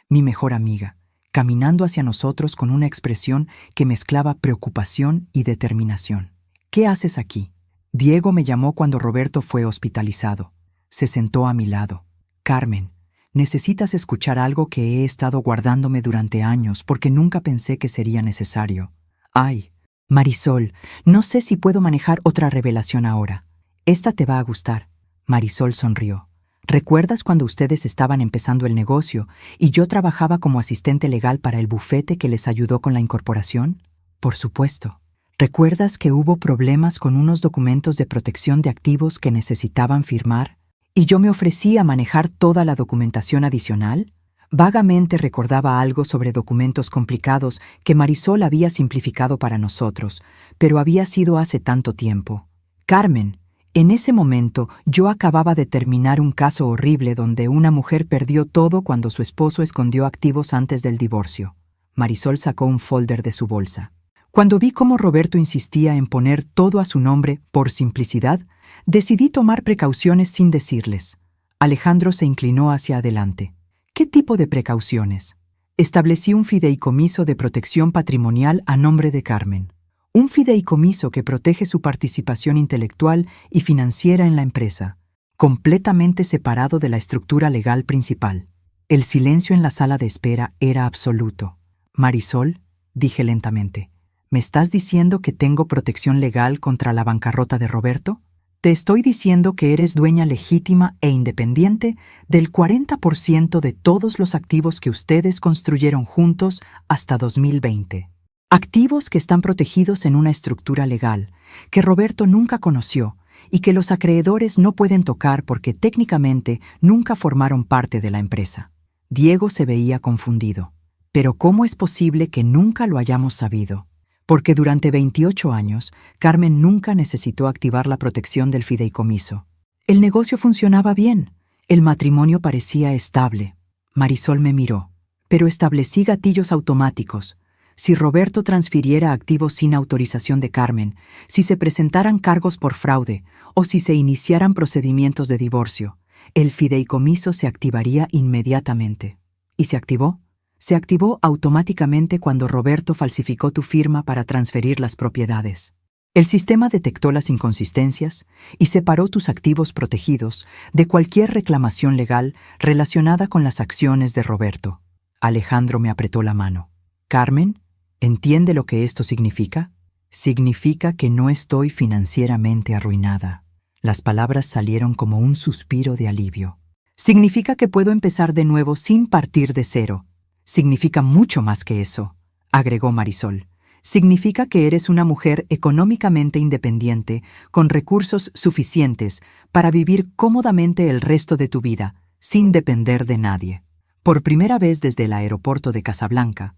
mi mejor amiga, caminando hacia nosotros con una expresión que mezclaba preocupación y determinación. ¿Qué haces aquí? Diego me llamó cuando Roberto fue hospitalizado. Se sentó a mi lado. Carmen, necesitas escuchar algo que he estado guardándome durante años porque nunca pensé que sería necesario. Ay, Marisol, no sé si puedo manejar otra revelación ahora. Esta te va a gustar. Marisol sonrió. ¿Recuerdas cuando ustedes estaban empezando el negocio y yo trabajaba como asistente legal para el bufete que les ayudó con la incorporación? Por supuesto. ¿Recuerdas que hubo problemas con unos documentos de protección de activos que necesitaban firmar? ¿Y yo me ofrecí a manejar toda la documentación adicional? Vagamente recordaba algo sobre documentos complicados que Marisol había simplificado para nosotros, pero había sido hace tanto tiempo. Carmen, en ese momento yo acababa de terminar un caso horrible donde una mujer perdió todo cuando su esposo escondió activos antes del divorcio. Marisol sacó un folder de su bolsa. Cuando vi cómo Roberto insistía en poner todo a su nombre por simplicidad, decidí tomar precauciones sin decirles. Alejandro se inclinó hacia adelante. ¿Qué tipo de precauciones? Establecí un fideicomiso de protección patrimonial a nombre de Carmen. Un fideicomiso que protege su participación intelectual y financiera en la empresa, completamente separado de la estructura legal principal. El silencio en la sala de espera era absoluto. Marisol, dije lentamente, ¿me estás diciendo que tengo protección legal contra la bancarrota de Roberto? Te estoy diciendo que eres dueña legítima e independiente del 40% de todos los activos que ustedes construyeron juntos hasta 2020. Activos que están protegidos en una estructura legal, que Roberto nunca conoció y que los acreedores no pueden tocar porque técnicamente nunca formaron parte de la empresa. Diego se veía confundido. ¿Pero cómo es posible que nunca lo hayamos sabido? Porque durante 28 años, Carmen nunca necesitó activar la protección del fideicomiso. El negocio funcionaba bien. El matrimonio parecía estable. Marisol me miró. Pero establecí gatillos automáticos. si Roberto transfiriera activos sin autorización de Carmen, si se presentaran cargos por fraude o si se iniciaran procedimientos de divorcio, el fideicomiso se activaría inmediatamente. ¿Y se activó? Se activó automáticamente cuando Roberto falsificó tu firma para transferir las propiedades. El sistema detectó las inconsistencias y separó tus activos protegidos de cualquier reclamación legal relacionada con las acciones de Roberto. Alejandro me apretó la mano. Carmen, ¿entiende lo que esto significa? Significa que no estoy financieramente arruinada. Las palabras salieron como un suspiro de alivio. Significa que puedo empezar de nuevo sin partir de cero. Significa mucho más que eso, agregó Marisol. Significa que eres una mujer económicamente independiente, con recursos suficientes para vivir cómodamente el resto de tu vida, sin depender de nadie. Por primera vez desde el aeropuerto de Casablanca,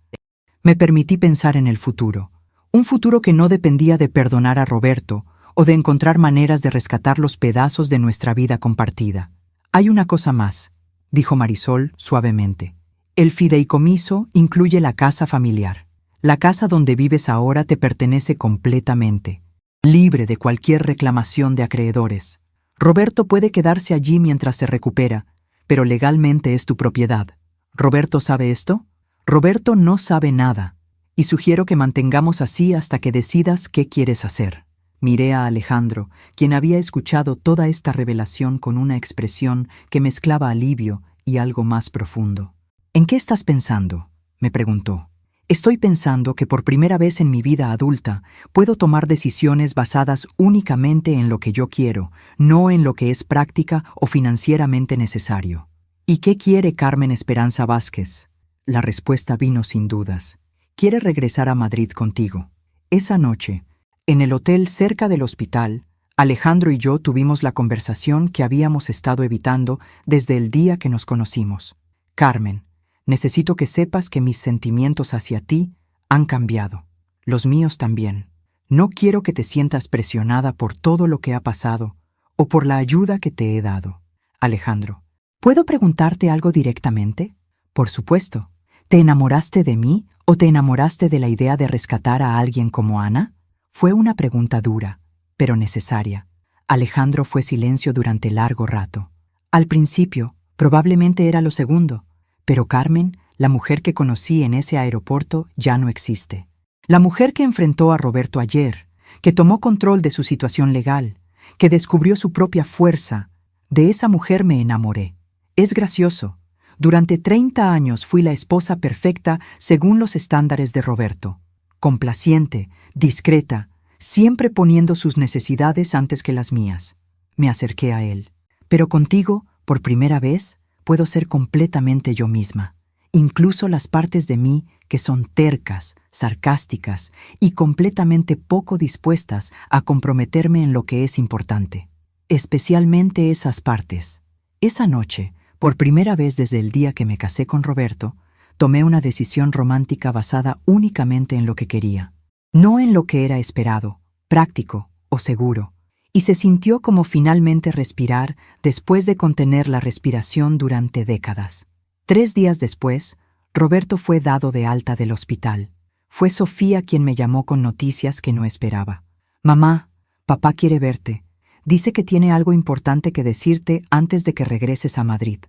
me permití pensar en el futuro. Un futuro que no dependía de perdonar a Roberto o de encontrar maneras de rescatar los pedazos de nuestra vida compartida. Hay una cosa más, dijo Marisol suavemente. El fideicomiso incluye la casa familiar. La casa donde vives ahora te pertenece completamente, libre de cualquier reclamación de acreedores. Roberto puede quedarse allí mientras se recupera, pero legalmente es tu propiedad. ¿Roberto sabe esto? Roberto no sabe nada, y sugiero que mantengamos así hasta que decidas qué quieres hacer. Miré a Alejandro, quien había escuchado toda esta revelación con una expresión que mezclaba alivio y algo más profundo. ¿En qué estás pensando?, me preguntó. Estoy pensando que por primera vez en mi vida adulta puedo tomar decisiones basadas únicamente en lo que yo quiero, no en lo que es práctica o financieramente necesario. ¿Y qué quiere Carmen Esperanza Vázquez? La respuesta vino sin dudas. Quiere regresar a Madrid contigo. Esa noche, en el hotel cerca del hospital, Alejandro y yo tuvimos la conversación que habíamos estado evitando desde el día que nos conocimos. Carmen, necesito que sepas que mis sentimientos hacia ti han cambiado. Los míos también. No quiero que te sientas presionada por todo lo que ha pasado o por la ayuda que te he dado. Alejandro, ¿puedo preguntarte algo directamente? Por supuesto. ¿Te enamoraste de mí o te enamoraste de la idea de rescatar a alguien como Ana? Fue una pregunta dura, pero necesaria. Alejandro fue silencio durante largo rato. Al principio, probablemente era lo segundo. Pero Carmen, la mujer que conocí en ese aeropuerto, ya no existe. La mujer que enfrentó a Roberto ayer, que tomó control de su situación legal, que descubrió su propia fuerza, de esa mujer me enamoré. Es gracioso. Durante 30 años fui la esposa perfecta según los estándares de Roberto. Complaciente, discreta, siempre poniendo sus necesidades antes que las mías. Me acerqué a él. Pero contigo, por primera vez, puedo ser completamente yo misma, incluso las partes de mí que son tercas, sarcásticas y completamente poco dispuestas a comprometerme en lo que es importante. Especialmente esas partes. Esa noche, por primera vez desde el día que me casé con Roberto, tomé una decisión romántica basada únicamente en lo que quería, no en lo que era esperado, práctico o seguro. Y se sintió como finalmente respirar después de contener la respiración durante décadas. 3 días después, Roberto fue dado de alta del hospital. Fue Sofía quien me llamó con noticias que no esperaba. «Mamá, papá quiere verte. Dice que tiene algo importante que decirte antes de que regreses a Madrid».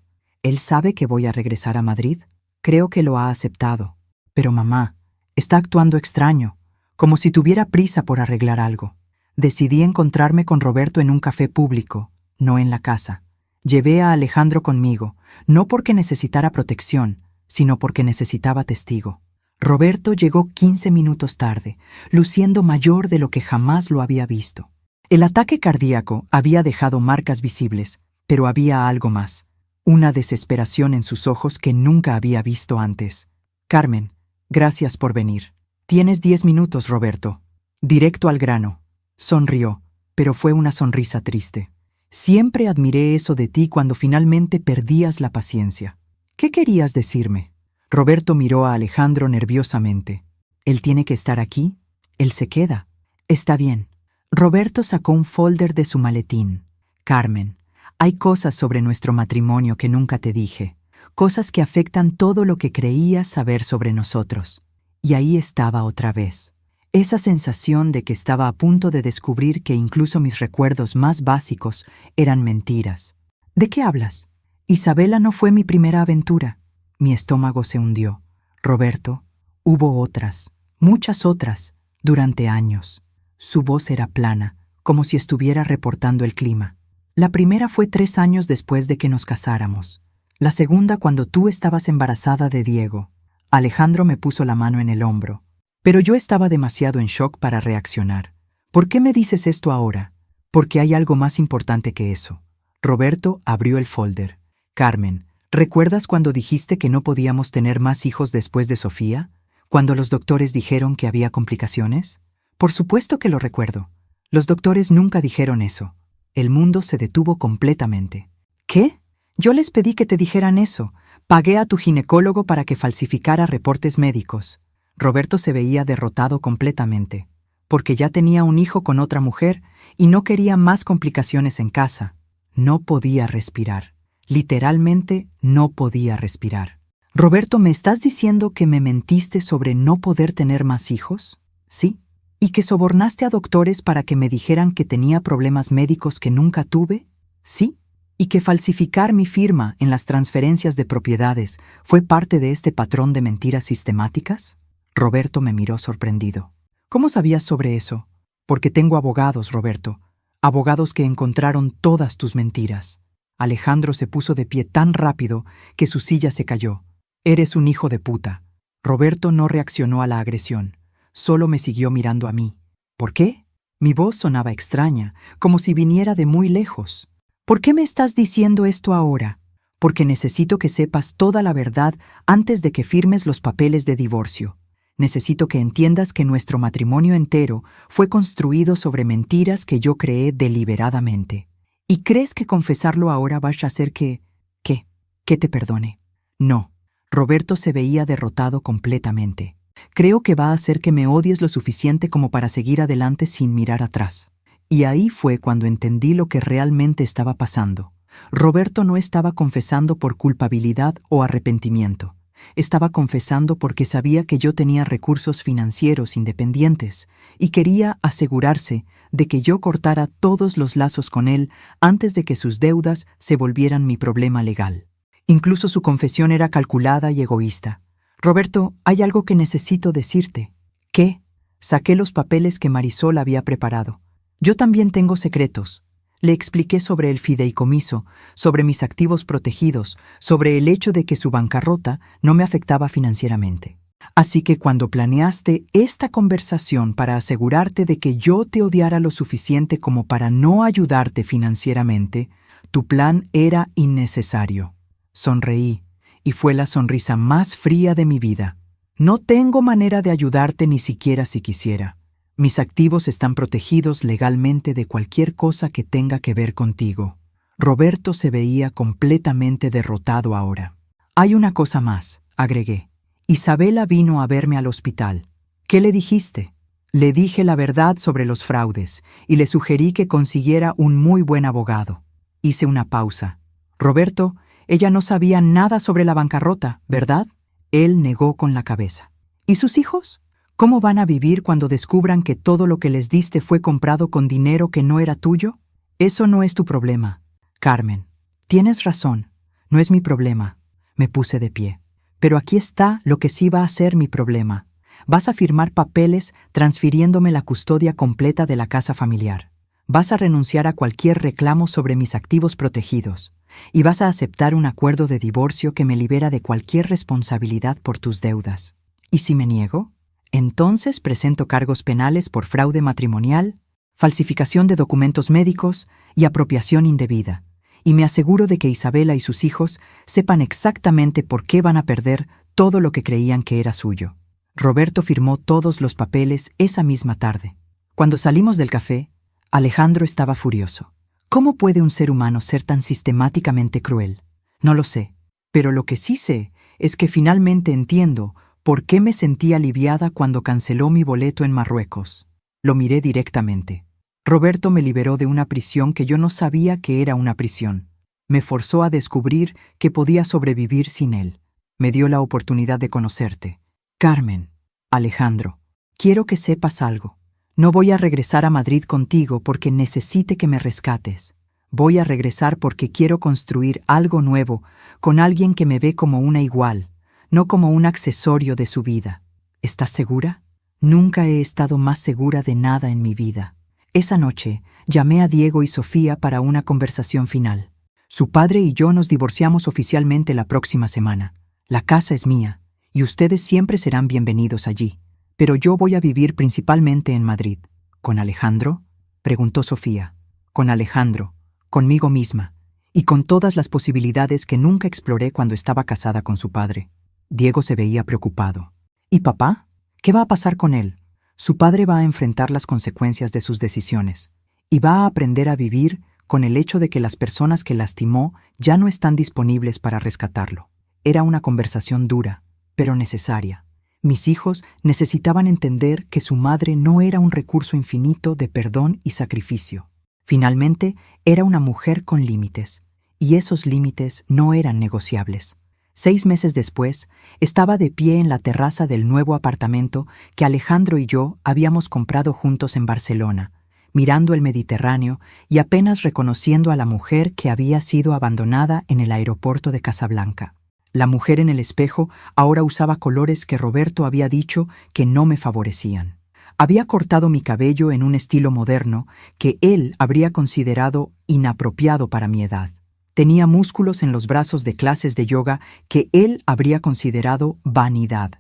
¿Él sabe que voy a regresar a Madrid? Creo que lo ha aceptado. Pero mamá, está actuando extraño, como si tuviera prisa por arreglar algo. Decidí encontrarme con Roberto en un café público, no en la casa. Llevé a Alejandro conmigo, no porque necesitara protección, sino porque necesitaba testigo. Roberto llegó 15 minutos tarde, luciendo mayor de lo que jamás lo había visto. El ataque cardíaco había dejado marcas visibles, pero había algo más, una desesperación en sus ojos que nunca había visto antes. «Carmen, gracias por venir. Tienes 10 minutos, Roberto». Directo al grano. Sonrió, pero fue una sonrisa triste. Siempre admiré eso de ti cuando finalmente perdías la paciencia. ¿Qué querías decirme? Roberto miró a Alejandro nerviosamente. ¿Él tiene que estar aquí? Él se queda. Está bien. Roberto sacó un folder de su maletín. Carmen, hay cosas sobre nuestro matrimonio que nunca te dije. Cosas que afectan todo lo que creías saber sobre nosotros. Y ahí estaba otra vez. Esa sensación de que estaba a punto de descubrir que incluso mis recuerdos más básicos eran mentiras. ¿De qué hablas? Isabela no fue mi primera aventura. Mi estómago se hundió. Roberto, hubo otras, muchas otras, durante años. Su voz era plana, como si estuviera reportando el clima. La primera fue 3 años después de que nos casáramos. La segunda cuando tú estabas embarazada de Diego. Alejandro me puso la mano en el hombro. Pero yo estaba demasiado en shock para reaccionar. ¿Por qué me dices esto ahora? Porque hay algo más importante que eso. Roberto abrió el folder. Carmen, ¿recuerdas cuando dijiste que no podíamos tener más hijos después de Sofía? ¿Cuando los doctores dijeron que había complicaciones? Por supuesto que lo recuerdo. Los doctores nunca dijeron eso. El mundo se detuvo completamente. ¿Qué? Yo les pedí que te dijeran eso. Pagué a tu ginecólogo para que falsificara reportes médicos. Roberto se veía derrotado completamente, porque ya tenía un hijo con otra mujer y no quería más complicaciones en casa. No podía respirar. Literalmente no podía respirar. Roberto, ¿me estás diciendo que me mentiste sobre no poder tener más hijos? Sí. ¿Y que sobornaste a doctores para que me dijeran que tenía problemas médicos que nunca tuve? Sí. ¿Y que falsificar mi firma en las transferencias de propiedades fue parte de este patrón de mentiras sistemáticas? Roberto me miró sorprendido. ¿Cómo sabías sobre eso? Porque tengo abogados, Roberto. Abogados que encontraron todas tus mentiras. Alejandro se puso de pie tan rápido que su silla se cayó. Eres un hijo de puta. Roberto no reaccionó a la agresión. Solo me siguió mirando a mí. ¿Por qué? Mi voz sonaba extraña, como si viniera de muy lejos. ¿Por qué me estás diciendo esto ahora? Porque necesito que sepas toda la verdad antes de que firmes los papeles de divorcio. Necesito que entiendas que nuestro matrimonio entero fue construido sobre mentiras que yo creé deliberadamente. ¿Y crees que confesarlo ahora va a hacer que te perdone? No. Roberto se veía derrotado completamente. Creo que va a hacer que me odies lo suficiente como para seguir adelante sin mirar atrás. Y ahí fue cuando entendí lo que realmente estaba pasando. Roberto no estaba confesando por culpabilidad o arrepentimiento. Estaba confesando porque sabía que yo tenía recursos financieros independientes y quería asegurarse de que yo cortara todos los lazos con él antes de que sus deudas se volvieran mi problema legal. Incluso su confesión era calculada y egoísta. Roberto, hay algo que necesito decirte. ¿Qué? Saqué los papeles que Marisol había preparado. Yo también tengo secretos. Le expliqué sobre el fideicomiso, sobre mis activos protegidos, sobre el hecho de que su bancarrota no me afectaba financieramente. Así que cuando planeaste esta conversación para asegurarte de que yo te odiara lo suficiente como para no ayudarte financieramente, tu plan era innecesario. Sonreí, y fue la sonrisa más fría de mi vida. No tengo manera de ayudarte ni siquiera si quisiera. Mis activos están protegidos legalmente de cualquier cosa que tenga que ver contigo. Roberto se veía completamente derrotado ahora. Hay una cosa más, agregué. Isabela vino a verme al hospital. ¿Qué le dijiste? Le dije la verdad sobre los fraudes y le sugerí que consiguiera un muy buen abogado. Hice una pausa. Roberto, ella no sabía nada sobre la bancarrota, ¿verdad? Él negó con la cabeza. ¿Y sus hijos? ¿Cómo van a vivir cuando descubran que todo lo que les diste fue comprado con dinero que no era tuyo? Eso no es tu problema. Carmen, tienes razón. No es mi problema. Me puse de pie. Pero aquí está lo que sí va a ser mi problema. Vas a firmar papeles transfiriéndome la custodia completa de la casa familiar. Vas a renunciar a cualquier reclamo sobre mis activos protegidos. Y vas a aceptar un acuerdo de divorcio que me libera de cualquier responsabilidad por tus deudas. ¿Y si me niego? Entonces presento cargos penales por fraude matrimonial, falsificación de documentos médicos y apropiación indebida, y me aseguro de que Isabela y sus hijos sepan exactamente por qué van a perder todo lo que creían que era suyo. Roberto firmó todos los papeles esa misma tarde. Cuando salimos del café, Alejandro estaba furioso. ¿Cómo puede un ser humano ser tan sistemáticamente cruel? No lo sé, pero lo que sí sé es que finalmente entiendo ¿por qué me sentí aliviada cuando canceló mi boleto en Marruecos? Lo miré directamente. Roberto me liberó de una prisión que yo no sabía que era una prisión. Me forzó a descubrir que podía sobrevivir sin él. Me dio la oportunidad de conocerte. Carmen, Alejandro, quiero que sepas algo. No voy a regresar a Madrid contigo porque necesite que me rescates. Voy a regresar porque quiero construir algo nuevo con alguien que me ve como una igual, no como un accesorio de su vida. ¿Estás segura? Nunca he estado más segura de nada en mi vida. Esa noche, llamé a Diego y Sofía para una conversación final. Su padre y yo nos divorciamos oficialmente la próxima semana. La casa es mía, y ustedes siempre serán bienvenidos allí. Pero yo voy a vivir principalmente en Madrid. ¿Con Alejandro?, preguntó Sofía. Con Alejandro, conmigo misma, y con todas las posibilidades que nunca exploré cuando estaba casada con su padre. Diego se veía preocupado. ¿Y papá? ¿Qué va a pasar con él? Su padre va a enfrentar las consecuencias de sus decisiones, y va a aprender a vivir con el hecho de que las personas que lastimó ya no están disponibles para rescatarlo. Era una conversación dura, pero necesaria. Mis hijos necesitaban entender que su madre no era un recurso infinito de perdón y sacrificio. Finalmente, era una mujer con límites, y esos límites no eran negociables. 6 meses después, estaba de pie en la terraza del nuevo apartamento que Alejandro y yo habíamos comprado juntos en Barcelona, mirando el Mediterráneo y apenas reconociendo a la mujer que había sido abandonada en el aeropuerto de Casablanca. La mujer en el espejo ahora usaba colores que Roberto había dicho que no me favorecían. Había cortado mi cabello en un estilo moderno que él habría considerado inapropiado para mi edad. Tenía músculos en los brazos de clases de yoga que él habría considerado vanidad.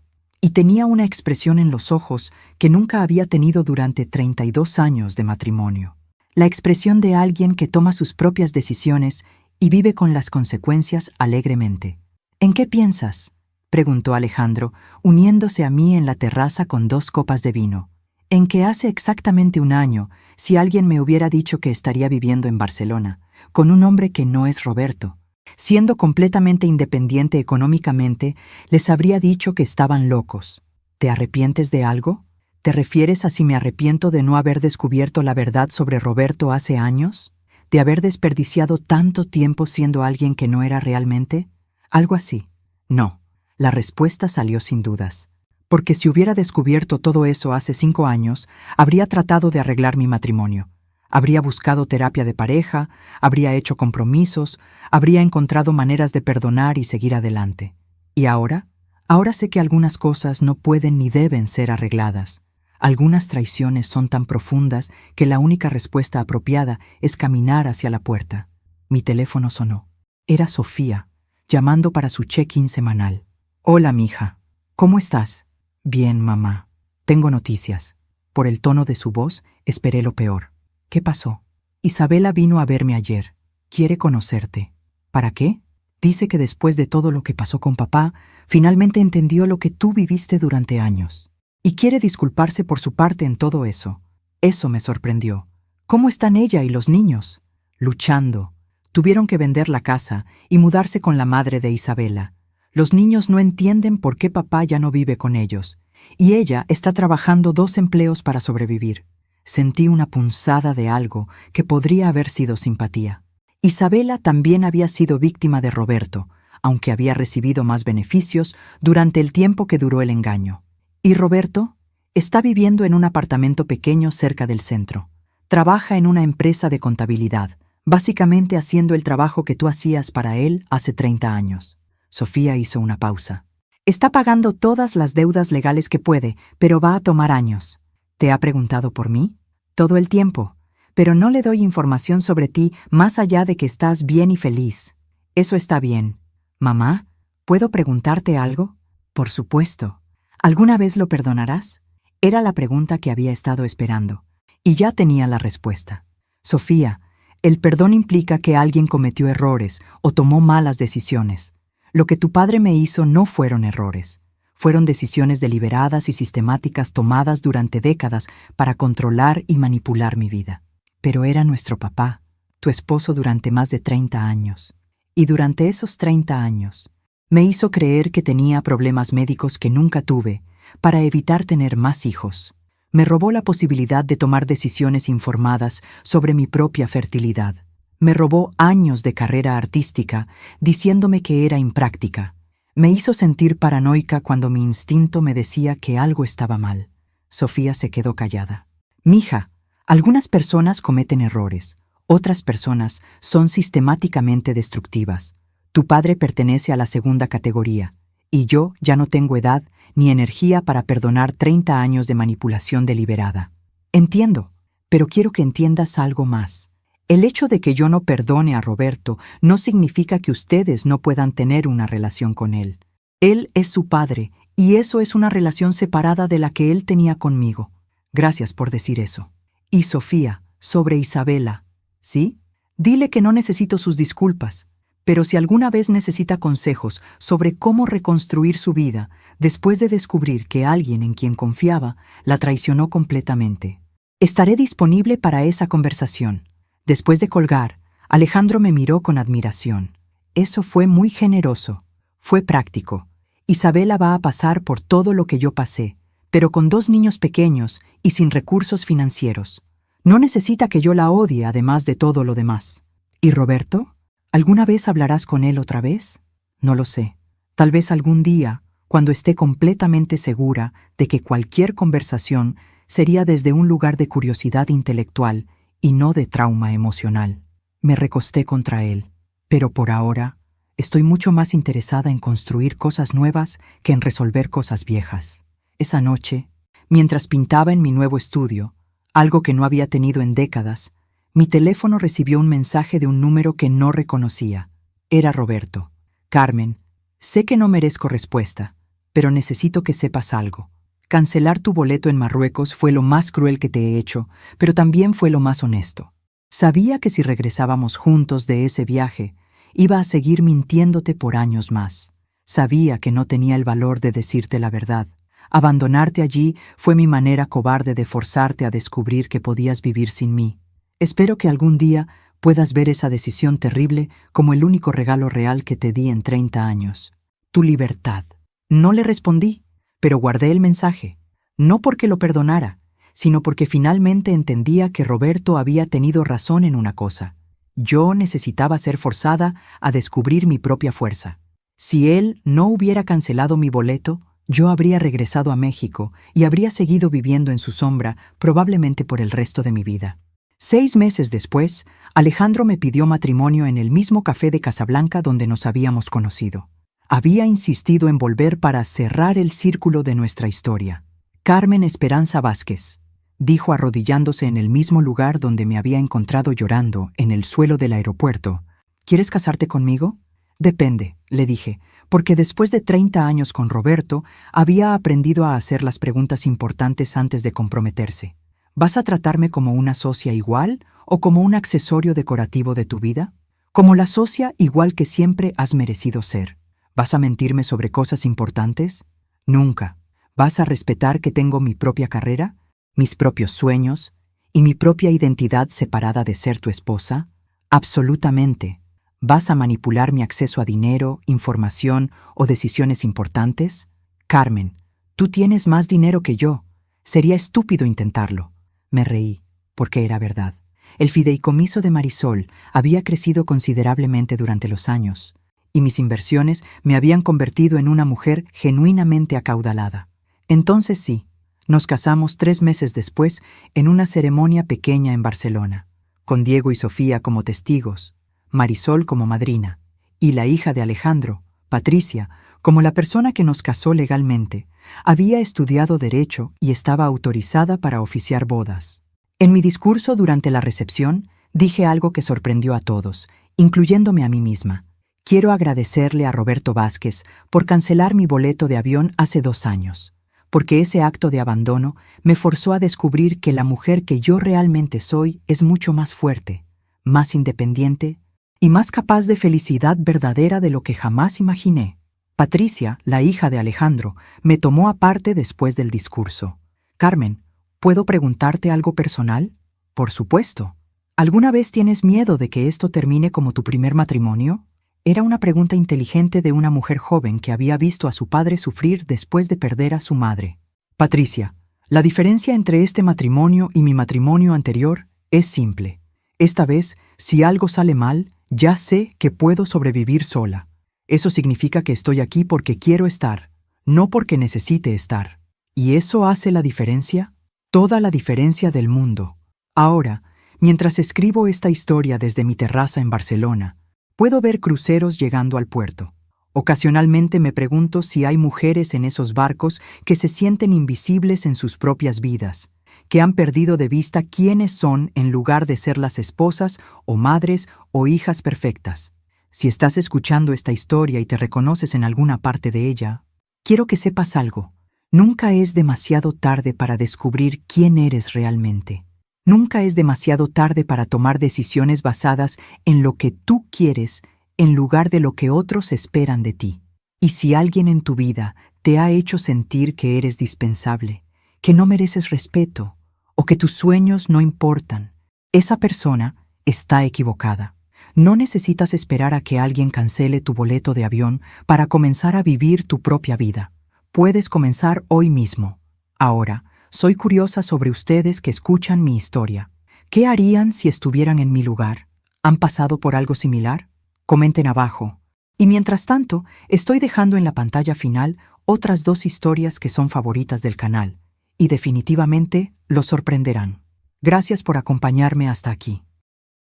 Y tenía una expresión en los ojos que nunca había tenido durante 32 años de matrimonio. La expresión de alguien que toma sus propias decisiones y vive con las consecuencias alegremente. ¿En qué piensas?, preguntó Alejandro, uniéndose a mí en la terraza con 2 copas de vino. En que hace exactamente 1 año, si alguien me hubiera dicho que estaría viviendo en Barcelona, con un hombre que no es Roberto, siendo completamente independiente económicamente, les habría dicho que estaban locos. ¿Te arrepientes de algo? ¿Te refieres a si me arrepiento de no haber descubierto la verdad sobre Roberto hace años? ¿De haber desperdiciado tanto tiempo siendo alguien que no era realmente? Algo así. No. La respuesta salió sin dudas. Porque si hubiera descubierto todo eso hace 5 años, habría tratado de arreglar mi matrimonio. Habría buscado terapia de pareja, habría hecho compromisos, habría encontrado maneras de perdonar y seguir adelante. ¿Y ahora? Ahora sé que algunas cosas no pueden ni deben ser arregladas. Algunas traiciones son tan profundas que la única respuesta apropiada es caminar hacia la puerta. Mi teléfono sonó. Era Sofía, llamando para su check-in semanal. Hola, mija. ¿Cómo estás? Bien, mamá. Tengo noticias. Por el tono de su voz, esperé lo peor. ¿Qué pasó? Isabela vino a verme ayer. Quiere conocerte. ¿Para qué? Dice que después de todo lo que pasó con papá, finalmente entendió lo que tú viviste durante años. Y quiere disculparse por su parte en todo eso. Eso me sorprendió. ¿Cómo están ella y los niños? Luchando. Tuvieron que vender la casa y mudarse con la madre de Isabela. Los niños no entienden por qué papá ya no vive con ellos, y ella está trabajando 2 empleos para sobrevivir. Sentí una punzada de algo que podría haber sido simpatía. Isabela también había sido víctima de Roberto, aunque había recibido más beneficios durante el tiempo que duró el engaño. ¿Y Roberto? Está viviendo en un apartamento pequeño cerca del centro. Trabaja en una empresa de contabilidad, básicamente haciendo el trabajo que tú hacías para él hace 30 años. Sofía hizo una pausa. Está pagando todas las deudas legales que puede, pero va a tomar años. ¿Te ha preguntado por mí? Todo el tiempo. Pero no le doy información sobre ti más allá de que estás bien y feliz. Eso está bien. Mamá, ¿puedo preguntarte algo? Por supuesto. ¿Alguna vez lo perdonarás? Era la pregunta que había estado esperando. Y ya tenía la respuesta. Sofía, el perdón implica que alguien cometió errores o tomó malas decisiones. Lo que tu padre me hizo no fueron errores. Fueron decisiones deliberadas y sistemáticas tomadas durante décadas para controlar y manipular mi vida. Pero era nuestro papá, tu esposo durante más de 30 años. Y durante esos 30 años, me hizo creer que tenía problemas médicos que nunca tuve para evitar tener más hijos. Me robó la posibilidad de tomar decisiones informadas sobre mi propia fertilidad. Me robó años de carrera artística diciéndome que era impráctica. Me hizo sentir paranoica cuando mi instinto me decía que algo estaba mal. Sofía se quedó callada. Mija, algunas personas cometen errores, otras personas son sistemáticamente destructivas. Tu padre pertenece a la segunda categoría, y yo ya no tengo edad ni energía para perdonar 30 años de manipulación deliberada. Entiendo, pero quiero que entiendas algo más. El hecho de que yo no perdone a Roberto no significa que ustedes no puedan tener una relación con él. Él es su padre, y eso es una relación separada de la que él tenía conmigo. Gracias por decir eso. Y Sofía, sobre Isabela, ¿sí? Dile que no necesito sus disculpas, pero si alguna vez necesita consejos sobre cómo reconstruir su vida después de descubrir que alguien en quien confiaba la traicionó completamente, estaré disponible para esa conversación. Después de colgar, Alejandro me miró con admiración. Eso fue muy generoso, fue práctico. Isabela va a pasar por todo lo que yo pasé, pero con 2 niños pequeños y sin recursos financieros. No necesita que yo la odie además de todo lo demás. ¿Y Roberto? ¿Alguna vez hablarás con él otra vez? No lo sé. Tal vez algún día, cuando esté completamente segura de que cualquier conversación sería desde un lugar de curiosidad intelectual y no de trauma emocional. Me recosté contra él, pero por ahora estoy mucho más interesada en construir cosas nuevas que en resolver cosas viejas. Esa noche, mientras pintaba en mi nuevo estudio, algo que no había tenido en décadas, mi teléfono recibió un mensaje de un número que no reconocía. Era Roberto. Carmen, sé que no merezco respuesta, pero necesito que sepas algo. Cancelar tu boleto en Marruecos fue lo más cruel que te he hecho, pero también fue lo más honesto. Sabía que si regresábamos juntos de ese viaje, iba a seguir mintiéndote por años más. Sabía que no tenía el valor de decirte la verdad. Abandonarte allí fue mi manera cobarde de forzarte a descubrir que podías vivir sin mí. Espero que algún día puedas ver esa decisión terrible como el único regalo real que te di en 30 años. Tu libertad. No le respondí, pero guardé el mensaje, no porque lo perdonara, sino porque finalmente entendía que Roberto había tenido razón en una cosa. Yo necesitaba ser forzada a descubrir mi propia fuerza. Si él no hubiera cancelado mi boleto, yo habría regresado a México y habría seguido viviendo en su sombra probablemente por el resto de mi vida. 6 meses después, Alejandro me pidió matrimonio en el mismo café de Casablanca donde nos habíamos conocido. Había insistido en volver para cerrar el círculo de nuestra historia. Carmen Esperanza Vázquez, dijo arrodillándose en el mismo lugar donde me había encontrado llorando, en el suelo del aeropuerto. ¿Quieres casarte conmigo? Depende, le dije, porque después de 30 años con Roberto, había aprendido a hacer las preguntas importantes antes de comprometerse. ¿Vas a tratarme como una socia igual o como un accesorio decorativo de tu vida? Como la socia igual que siempre has merecido ser. ¿Vas a mentirme sobre cosas importantes? Nunca. ¿Vas a respetar que tengo mi propia carrera, mis propios sueños y mi propia identidad separada de ser tu esposa? Absolutamente. ¿Vas a manipular mi acceso a dinero, información o decisiones importantes? Carmen, tú tienes más dinero que yo. Sería estúpido intentarlo. Me reí, porque era verdad. El fideicomiso de Marisol había crecido considerablemente durante los años, y mis inversiones me habían convertido en una mujer genuinamente acaudalada. Entonces sí, nos casamos 3 meses después en una ceremonia pequeña en Barcelona, con Diego y Sofía como testigos, Marisol como madrina, y la hija de Alejandro, Patricia, como la persona que nos casó legalmente. Había estudiado Derecho y estaba autorizada para oficiar bodas. En mi discurso durante la recepción, dije algo que sorprendió a todos, incluyéndome a mí misma. Quiero agradecerle a Roberto Vázquez por cancelar mi boleto de avión hace 2 años, porque ese acto de abandono me forzó a descubrir que la mujer que yo realmente soy es mucho más fuerte, más independiente y más capaz de felicidad verdadera de lo que jamás imaginé. Patricia, la hija de Alejandro, me tomó aparte después del discurso. Carmen, ¿puedo preguntarte algo personal? Por supuesto. ¿Alguna vez tienes miedo de que esto termine como tu primer matrimonio? Era una pregunta inteligente de una mujer joven que había visto a su padre sufrir después de perder a su madre. Patricia, la diferencia entre este matrimonio y mi matrimonio anterior es simple. Esta vez, si algo sale mal, ya sé que puedo sobrevivir sola. Eso significa que estoy aquí porque quiero estar, no porque necesite estar. ¿Y eso hace la diferencia? Toda la diferencia del mundo. Ahora, mientras escribo esta historia desde mi terraza en Barcelona, puedo ver cruceros llegando al puerto. Ocasionalmente me pregunto si hay mujeres en esos barcos que se sienten invisibles en sus propias vidas, que han perdido de vista quiénes son en lugar de ser las esposas o madres o hijas perfectas. Si estás escuchando esta historia y te reconoces en alguna parte de ella, quiero que sepas algo. Nunca es demasiado tarde para descubrir quién eres realmente. Nunca es demasiado tarde para tomar decisiones basadas en lo que tú quieres en lugar de lo que otros esperan de ti. Y si alguien en tu vida te ha hecho sentir que eres dispensable, que no mereces respeto o que tus sueños no importan, esa persona está equivocada. No necesitas esperar a que alguien cancele tu boleto de avión para comenzar a vivir tu propia vida. Puedes comenzar hoy mismo. Ahora, soy curiosa sobre ustedes que escuchan mi historia. ¿Qué harían si estuvieran en mi lugar? ¿Han pasado por algo similar? Comenten abajo. Y mientras tanto, estoy dejando en la pantalla final otras 2 historias que son favoritas del canal, y definitivamente los sorprenderán. Gracias por acompañarme hasta aquí.